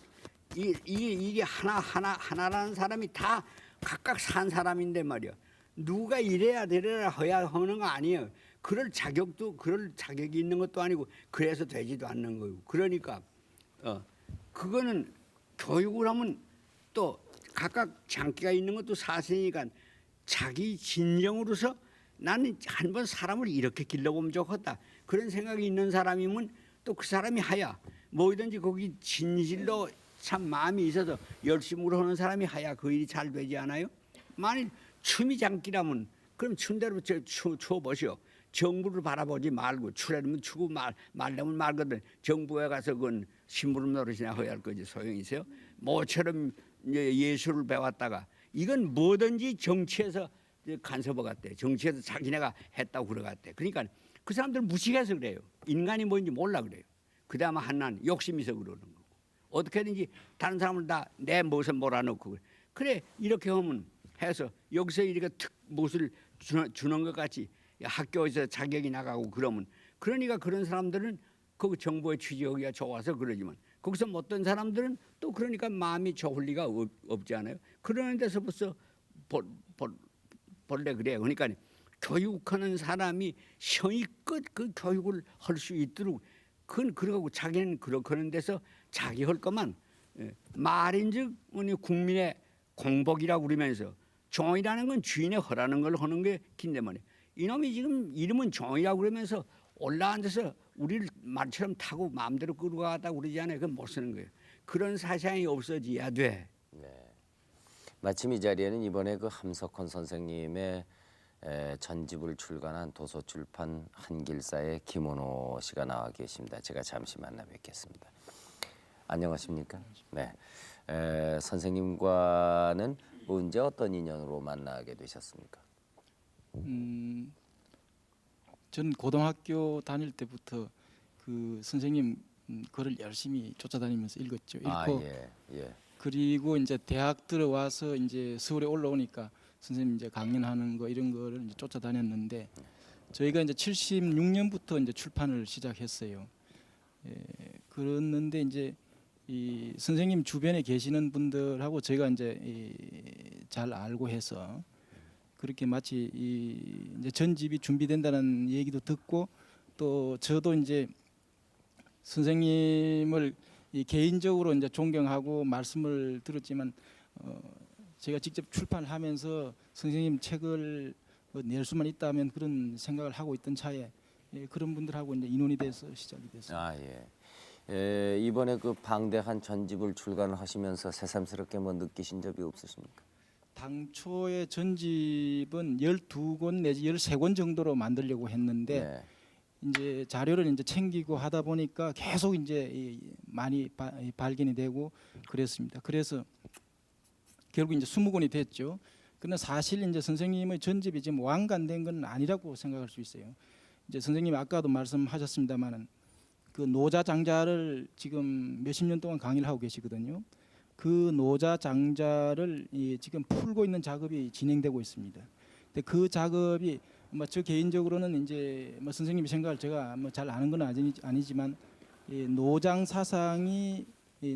이게 하나라는 사람이 다 각각 산 사람인데 말이야. 누가 이래야 되래야 해야 하는 거 아니에요. 그럴 자격이 있는 것도 아니고 그래서 되지도 않는 거고. 그러니까 그거는 교육을 하면 또 각각 장기가 있는 것도 사실이니까 자기 진정으로서 나는 한번 사람을 이렇게 길러보면 좋겠다. 그런 생각이 있는 사람이면 또 그 사람이 하야 뭐든지 거기 진실로 참 마음이 있어서 열심으로 하는 사람이 하야 그 일이 잘 되지 않아요? 만일 춤이 장기라면 그럼 춤대로 춰보시오. 정부를 바라보지 말고 추라면 추고 말려면 말거든. 정부에 가서 그건 심부름 노릇이나 해야 할 거지 소용이 있어요. 모처럼 이제 예술을 배웠다가 이건 뭐든지 정치에서 간섭을 갔대. 정치에서 자기네가 했다고 그러갔대. 그러니까 그 사람들 무식해서 그래요. 인간이 뭔지 몰라 그래요. 그다음에 하나는 욕심이 있어 그러는 거고. 어떻게든지 다른 사람을 다 내 무엇을 몰아넣고 그래 이렇게 하면 해서 여기서 이렇게 특 무엇을 주는 것 같이 학교에서 자격이 나가고 그러면 그러니까 그런 사람들은 그 정부의 취지하기가 좋아서 그러지만 거기서 못된 사람들은 또 그러니까 마음이 좋을 리가 없지 않아요. 그러는 데서 벌써 본래 그래요. 그러니까 교육하는 사람이 성의껏 그 교육을 할 수 있도록 그건 그러고 자기는 그러는 데서 자기 할 것만 말인즉 국민의 공복이라고 그러면서 종이라는 건 주인의 허라는 걸 하는 게 긴데 말이에요. 이놈이 지금 이름은 종이라고 그러면서 올라앉아서 우리를 말처럼 타고 마음대로 끌고 가다고 그러지 않아요. 그건 못 쓰는 거예요. 그런 사상이 없어져야 돼. 네. 마침 이 자리에는 이번에 그 함석헌 선생님의 전집을 출간한 도서출판 한길사의 김원호 씨가 나와 계십니다. 제가 잠시 만나 뵙겠습니다. 안녕하십니까? 네. 선생님과는 언제 어떤 인연으로 만나게 되셨습니까? 전 고등학교 다닐 때부터 그 선생님 글을 열심히 쫓아다니면서 읽었죠. 읽고 예. 그리고 이제 대학 들어와서 이제 서울에 올라오니까 선생님 이제 강연하는 거 이런 거를 이제 쫓아다녔는데 저희가 이제 76년부터 이제 출판을 시작했어요. 그랬는데 이제 이 선생님 주변에 계시는 분들하고 저희가 이제 잘 알고 해서 그렇게 마치 이제 전집이 준비된다는 얘기도 듣고 또 저도 이제 선생님을 개인적으로 이제 존경하고 말씀을 들었지만 제가 직접 출판을 하면서 선생님 책을 낼 수만 있다면 그런 생각을 하고 있던 차에 그런 분들하고 이제 인원이 돼서 시작이 됐습니다. 이번에 그 방대한 전집을 출간하시면서 새삼스럽게 뭐 느끼신 적이 없으십니까? 당초에 전집은 12권 내지 13권 정도로 만들려고 했는데 이제 자료를 이제 챙기고 하다 보니까 계속 이제 많이 발견이 되고 그랬습니다. 그래서 결국 이제 20권이 됐죠. 그러나 사실 이제 선생님의 전집이 지금 완간된 건 아니라고 생각할 수 있어요. 이제 선생님이 아까도 말씀하셨습니다만은 그 노자 장자를 지금 몇십 년 동안 강의를 하고 계시거든요. 그 노자 장자를 지금 풀고 있는 작업이 진행되고 있습니다. 근데 그 작업이 뭐 저 개인적으로는 이제 뭐 선생님이 생각을 제가 뭐 잘 아는 건 아니지만 노장 사상이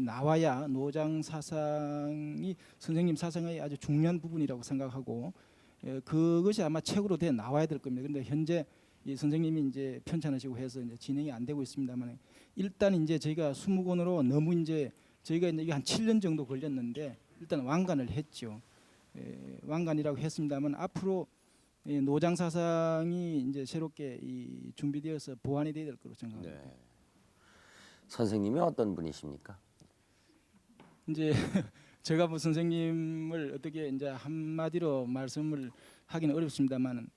나와야 노장 사상이 선생님 사상의 아주 중요한 부분이라고 생각하고 그것이 아마 책으로 돼 나와야 될 겁니다. 그런데 현재 이 선생님이 이제 편찬하시고 해서 이제 진행이 안 되고 있습니다만 일단 이제 저희가 20권으로 너무 이제 저희가 이제 한 7년 정도 걸렸는데 일단 완간을 했죠. 완간이라고 했습니다만 앞으로 노장 사상이 이제 새롭게 준비되어서 보완이 돼야 될 거로 생각합니다. 네. 선생님이 어떤 분이십니까? 이제 제가 뭐 선생님을 어떻게 이제 한마디로 말씀을 하기는 어렵습니다만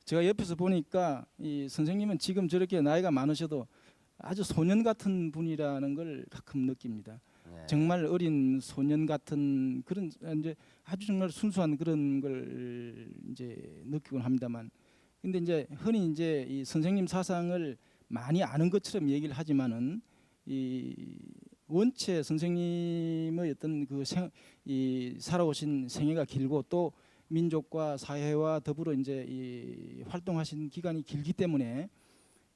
제가 옆에서 보니까 이 선생님은 지금 저렇게 나이가 많으셔도 아주 소년 같은 분이라는 걸 가끔 느낍니다. 네. 정말 어린 소년 같은 그런 이제 아주 정말 순수한 그런 걸 이제 느끼곤 합니다만, 근데 이제 흔히 이제 이 선생님 사상을 많이 아는 것처럼 얘기를 하지만은 이 원체 선생님의 어떤 이 살아오신 생애가 길고 또 민족과 사회와 더불어 이제 이 활동하신 기간이 길기 때문에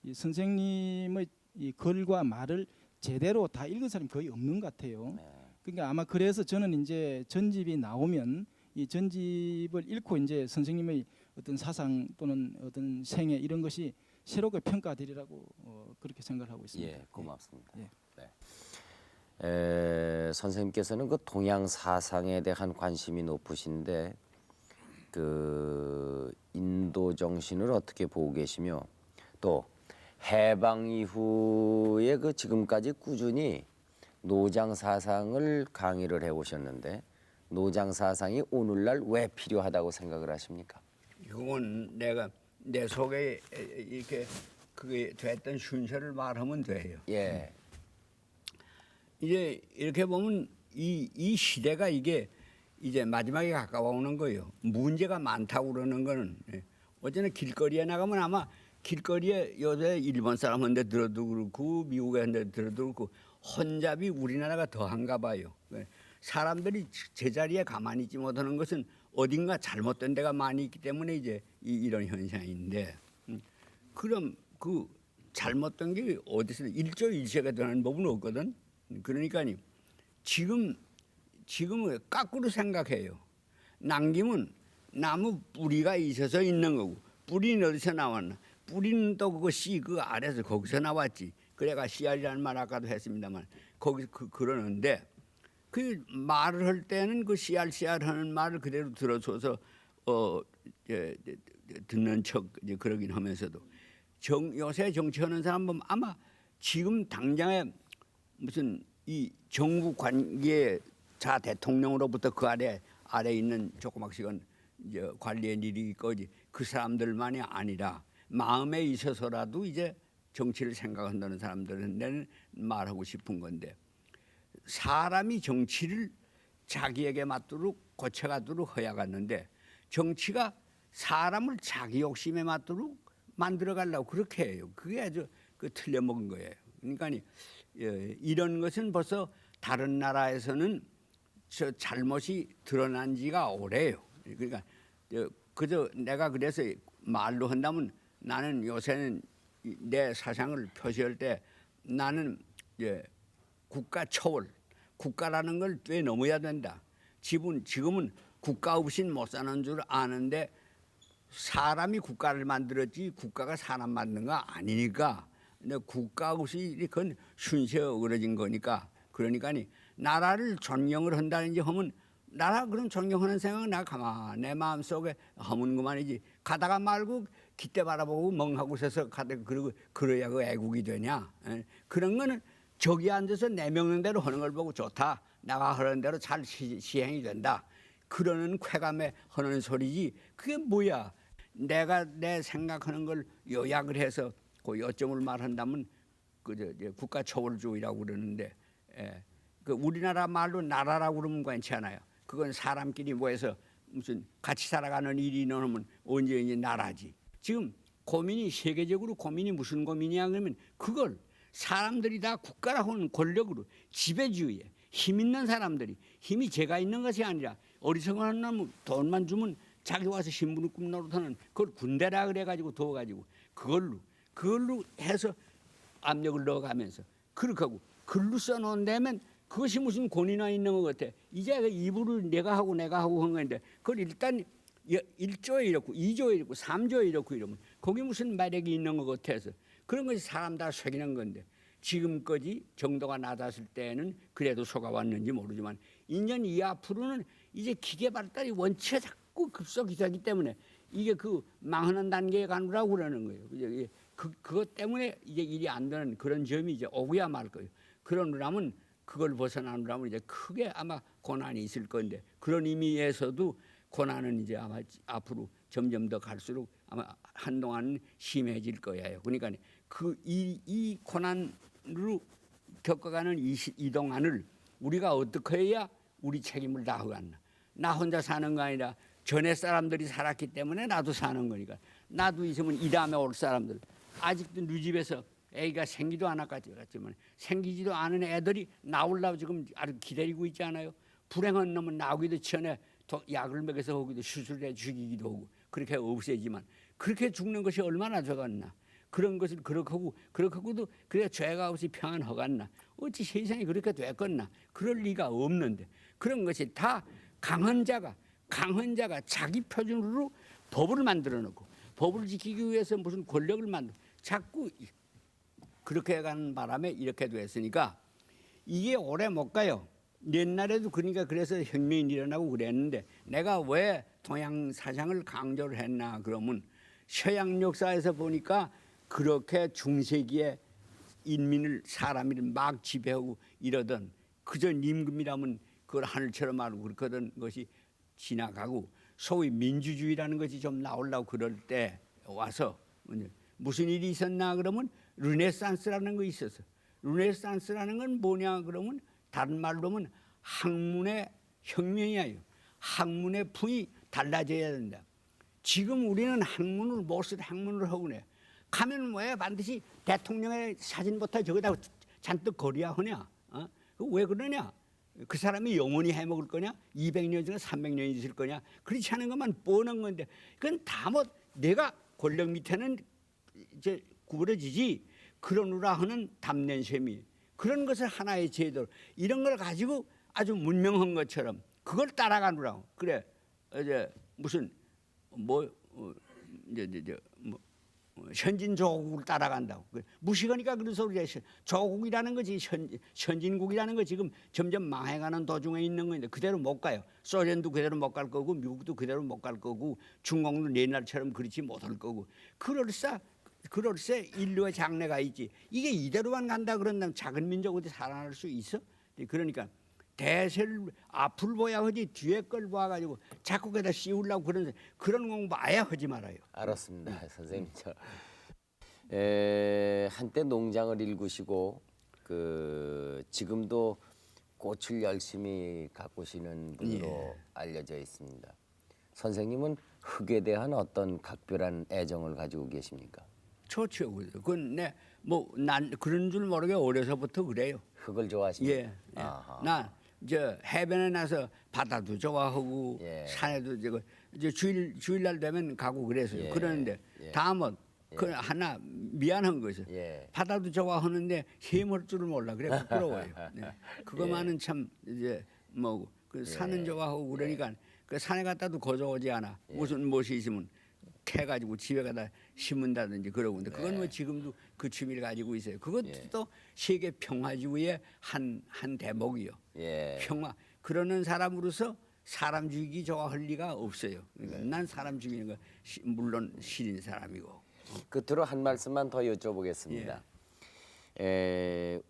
이 선생님의 이 글과 말을 제대로 다 읽은 사람이 거의 없는 것 같아요. 그러니까 아마 그래서 저는 이제 전집이 나오면 이 전집을 읽고 이제 선생님의 어떤 사상 또는 어떤 생애 이런 것이 새롭게 평가되리라고 그렇게 생각을 하고 있습니다. 예, 고맙습니다. 예. 네. 선생님께서는 그 동양 사상에 대한 관심이 높으신데 그 인도 정신을 어떻게 보고 계시며 또 해방 이후에 그 지금까지 꾸준히 노장 사상을 강의를 해 오셨는데 노장 사상이 오늘날 왜 필요하다고 생각을 하십니까? 이건 내가 내 속에 이렇게 그게 됐던 순서를 말하면 돼요. 예. 이제 이렇게 보면 이 시대가 이게 이제 마지막에 가까워오는 거예요. 문제가 많다고 그러는 거는 어제는 길거리에 나가면 아마 길거리에 요새 일본 사람한테 들어도 그렇고 미국한테 들어도 그렇고 혼잡이 우리나라가 더한가 봐요. 사람들이 제자리에 가만히 있지 못하는 것은 어딘가 잘못된 데가 많이 있기 때문에 이제 이런 현상인데 그럼 그 잘못된 게 어디서 일조일체가 되는 법은 없거든. 그러니까요. 지금 거꾸로 생각해요. 남김은 나무 뿌리가 있어서 있는 거고 뿌리는 어디서 나왔나? 뿌리는 또 그것이 그 아래서 거기서 나왔지. 그래가 씨알이라는 말 아까도 했습니다만 거기 그러는데 그 말을 할 때는 그 씨알 하는 말을 그대로 들어줘서 듣는 척 이제 그러긴 하면서도 요새 정치하는 사람 보면 아마 지금 당장에 무슨 이 정부 관계 자 대통령으로부터 그 아래 있는 조그맣식은 이제 관리의 일이 있거지 그 사람들만이 아니라 마음에 있어서라도 이제 정치를 생각한다는 사람들은 말하고 싶은 건데 사람이 정치를 자기에게 맞도록 고쳐가도록 해야겠는데 정치가 사람을 자기 욕심에 맞도록 만들어가려고 그렇게 해요. 그게 아주 틀려먹은 거예요. 그러니까 이런 것은 벌써 다른 나라에서는 저 잘못이 드러난 지가 오래요. 그러니까 그저 내가 그래서 말로 한다면 나는 요새는 내 사상을 표시할 때 나는 국가 초월, 국가라는 걸 뛰어넘어야 된다. 지금은 국가 없이는 못 사는 줄 아는데 사람이 국가를 만들었지 국가가 사람 만든 거 아니니까. 근데 국가 없이 그건 순서에 어그러진 거니까. 그러니까 나라를 존경을 한다는지 하면 나라 그런 존경하는 생각은 나 가만 내 마음속에 하면 그만이지. 가다가 말고 깃대 바라보고 멍하고 서서 가다가 그러고 그래야 그 애국이 되냐. 그런 거는 저기 앉아서 내 명령대로 하는 걸 보고 좋다. 내가 하는 대로 잘 시행이 된다. 그러는 쾌감에 하는 소리지. 그게 뭐야? 내가 내 생각하는 걸 요약을 해서 그 요점을 말한다면 국가 초월주의라고 그러는데 그 우리나라 말로 나라라고 그러면 괜찮아요. 그건 사람끼리 모여서 무슨 같이 살아가는 일이 일어나면 언제 나라지. 지금 고민이 세계적으로 고민이 무슨 고민이야 그러면 그걸 사람들이 다 국가라고 하는 권력으로 지배주의에 힘 있는 사람들이 힘이 제가 있는 것이 아니라 어리석은 놈은 돈만 주면 자기 와서 신분을 꿈노릇하는 그걸 군대라 그래가지고 둬가지고 그걸로 해서 압력을 넣어가면서 그렇게 하고 글로 써놓은 다면 그것이 무슨 권위나 있는 것 같아. 이제 입으로 내가 하고 한 건데 그걸 일단 1조에 이렇고 2조에 이렇고 3조에 이렇고 이러면 거기 무슨 매력이 있는 것 같아서 그런 것이 사람 다 속이는 건데 지금까지 정도가 낮았을 때는 그래도 속아왔는지 모르지만 2년 이 앞으로는 이제 기계 발달이 원체 자꾸 급속히되기 때문에 이게 그 망하는 단계에 가느라고 그러는 거예요. 그것 때문에 이제 일이 안 되는 그런 점이 이제 오고야 말 거예요. 그러려면 그걸 벗어나려면 이제 크게 아마 고난이 있을 건데 그런 의미에서도 고난은 이제 아마 앞으로 점점 더 갈수록 아마 한동안은 심해질 거예요. 그러니까 이 고난으로 겪어가는 이 동안을 우리가 어떻게 해야 우리 책임을 다하겠나. 나 혼자 사는 거 아니라 전에 사람들이 살았기 때문에 나도 사는 거니까. 나도 있으면 이 다음에 올 사람들. 아직도 네 집에서 애가 생기도 않았겠지만 생기지도 않은 애들이 나오려고 지금 아주 기다리고 있지 않아요. 불행한 놈은 나오기도 전에 약을 먹여서 오기도 수술해 죽이기도 하고 그렇게 없애지만 그렇게 죽는 것이 얼마나 적었나. 그런 것을 그렇게 하고도 그래 죄가 없이 평안하겠나. 어찌 세상이 그렇게 됐겠나. 그럴 리가 없는데 그런 것이 다 강한 자가 자기 표준으로 법을 만들어 놓고 법을 지키기 위해서 무슨 권력을 만들고 자꾸 그렇게 가는 바람에 이렇게 됐으니까 이게 오래 못 가요. 옛날에도 그러니까 그래서 혁명이 일어나고 그랬는데 내가 왜 동양 사상을 강조를 했나 그러면 서양 역사에서 보니까 그렇게 중세기에 사람을 막 지배하고 이러던 그저 임금이라면 그걸 하늘처럼 알고 그렇거든 것이 지나가고 소위 민주주의라는 것이 좀 나오려고 그럴 때 와서 이제 무슨 일이 있었나 그러면 르네상스라는 거 있었어. 르네상스라는 건 뭐냐 그러면 다른 말로 하면 학문의 혁명이에요. 학문의 풍이 달라져야 된다. 지금 우리는 학문을 못쓰 학문을 하고 내. 가면 왜 반드시 대통령의 사진부터 저기다 잔뜩 거리야 하냐? 왜 그러냐? 그 사람이 영원히 해먹을 거냐? 200년 전에 300년이 있을 거냐? 그렇지 않은 것만 뻔한 건데 그건 다 뭐 내가 권력 밑에는 이제 구부러지지 그러느라 하는 담낸 셈이 그런 것을 하나의 제도 이런 걸 가지고 아주 문명한 것처럼 그걸 따라가느라고 그래 이제 무슨 뭐 이제 뭐 현진 조국을 따라간다고 무식하니까 그런 소리야. 조국이라는 거지 현진국이라는 거 지금 점점 망해가는 도중에 있는 건데 그대로 못 가요. 소련도 그대로 못 갈 거고 미국도 그대로 못 갈 거고 중국도 옛날처럼 그렇지 못할 거고 그럴세 인류의 장래가 있지. 이게 이대로만 간다 그런다면 작은 민족 어디 살아날 수 있어? 그러니까 대세를 앞을 봐야 하지 뒤에 걸 봐가지고 자꾸 거기다 씌우려고 그런 공부 아예 하지 말아요. 알았습니다, 선생님. 한때 농장을 일구시고 지금도 꽃을 열심히 가꾸시는 분으로 알려져 있습니다. 선생님은 흙에 대한 어떤 각별한 애정을 가지고 계십니까? 좋죠. 그건 난 그런 줄 모르게 어려서부터 그래요. 흙을 좋아하십니까? 예. 나 저 해변에 나서 바다도 좋아하고 예. 산에도 이제 주일날 되면 가고 그래서요. 예. 그러는데 예. 다음은 그 하나 미안한 것이 예. 바다도 좋아하는데 헤엄을 줄을 몰라 그래 부끄러워요. 네. 그거만은 참 이제 뭐 그 산은 좋아하고 그러니까 그 산에 갔다도 거저오지 않아. 무슨 무엇이 있으면 캐가지고 집에 가다 심은다든지 그러고 근데 그건 뭐 지금도 그 취미를 가지고 있어요. 그것도 또 세계 평화주의의 한 대목이요. 예. 평화 그러는 사람으로서 사람 죽이기 좋아할 리가 없어요. 그러니까 난 사람 죽이는 거 물론 싫은 사람이고. 끝으로 한 말씀만 더 여쭤보겠습니다.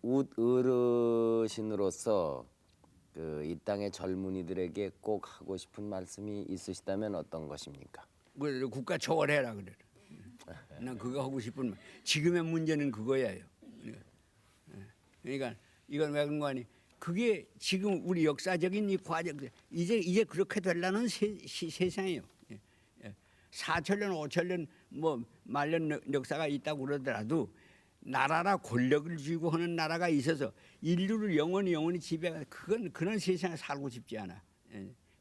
웃 어르신으로서 이 땅의 젊은이들에게 꼭 하고 싶은 말씀이 있으시다면 어떤 것입니까? 그 국가 초월해라 그래. 난 그거 하고 싶은 말. 지금의 문제는 그거예요. 그러니까 이건 왜 그런 거 아니? 그게 지금 우리 역사적인 이 과정 이제 그렇게 되려는 세상이에요. 4천년 5천년 뭐 말년 역사가 있다고 그러더라도 나라라 권력을 쥐고 하는 나라가 있어서 인류를 영원히 지배가 그런 세상에 살고 싶지 않아.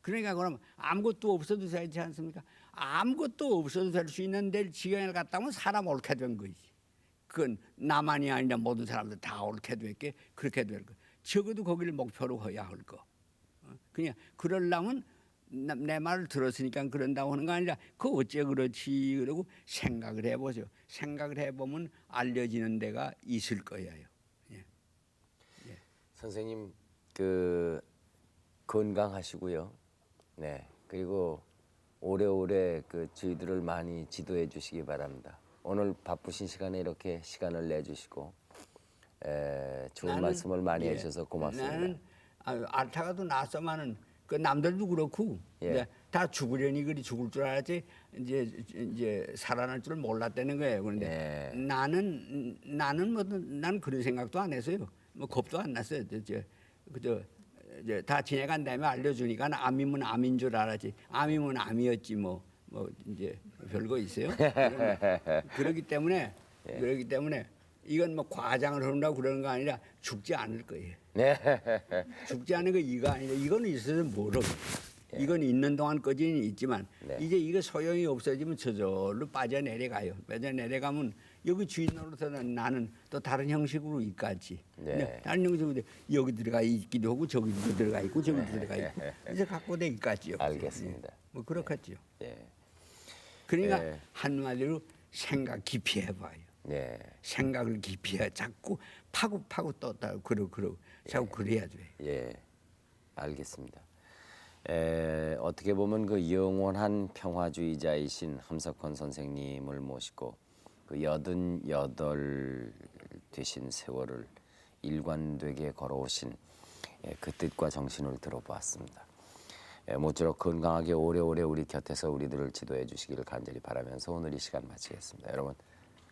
그러니까 그러면 아무것도 없어도 되지 않습니까? 아무것도 없어도 될 수 있는 데 지경에 갔다 오면 사람 옳게 된 거지. 그건 나만이 아니라 모든 사람들 다 옳게 됐게 그렇게 될 거. 적어도 거기를 목표로 해야 할 거. 그냥 그러려면 내 말을 들었으니까 그런다고 하는 거 아니라 그 어째 그렇지 그러고 생각을 해보죠. 생각을 해보면 알려지는 데가 있을 거예요. 선생님 건강하시고요. 네. 그리고 오래오래 저희들을 많이 지도해 주시기 바랍니다. 오늘 바쁘신 시간에 이렇게 시간을 내주시고 좋은 말씀을 많이 해주셔서 고맙습니다. 나는 알타가도 나서만은 그 남들도 그렇고 다 죽으려니 그리 죽을 줄 알았지 이제 살아날 줄 몰랐다는 거예요. 그런데 나는 난 그런 생각도 안 했어요. 뭐 겁도 안 났어요. 그저 다 지내간 다음에 알려주니까 암이면 암인 줄 알았지. 암이면 암이었지 뭐 이제 별거 있어요. 그렇기 때문에 이건 뭐 과장을 한다고 그러는 거 아니라 죽지 않을 거예요. 죽지 않은 거 이거 아니라 이거는 있어서 모르고 이건 있는 동안까지는 있지만 이제 이거 소용이 없어지면 저절로 빠져내려가요. 빠져내려가면 여기 주인 노릇하는 나는 또 다른 형식으로 있겠지. 다른 형식으로 여기 들어가 있기도 하고 저기 들어가 있고 저기 들어가 있고 이제 갖고 돼 있겠지요. 알겠습니다. 뭐 그렇겠지요. 그러니까 한마디로 생각 깊이 해봐요. 생각을 깊이 해 자꾸 파고 떴다 그러고 자꾸 그래야 돼. 알겠습니다. 어떻게 보면 그 영원한 평화주의자이신 함석헌 선생님을 모시고 그 88 되신 세월을 일관되게 걸어오신 그 뜻과 정신을 들어보았습니다. 모쪼록 건강하게 오래오래 우리 곁에서 우리들을 지도해 주시기를 간절히 바라면서 오늘 이 시간 마치겠습니다. 여러분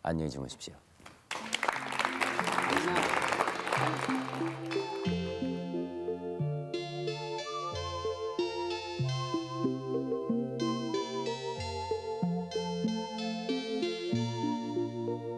안녕히 주무십시오.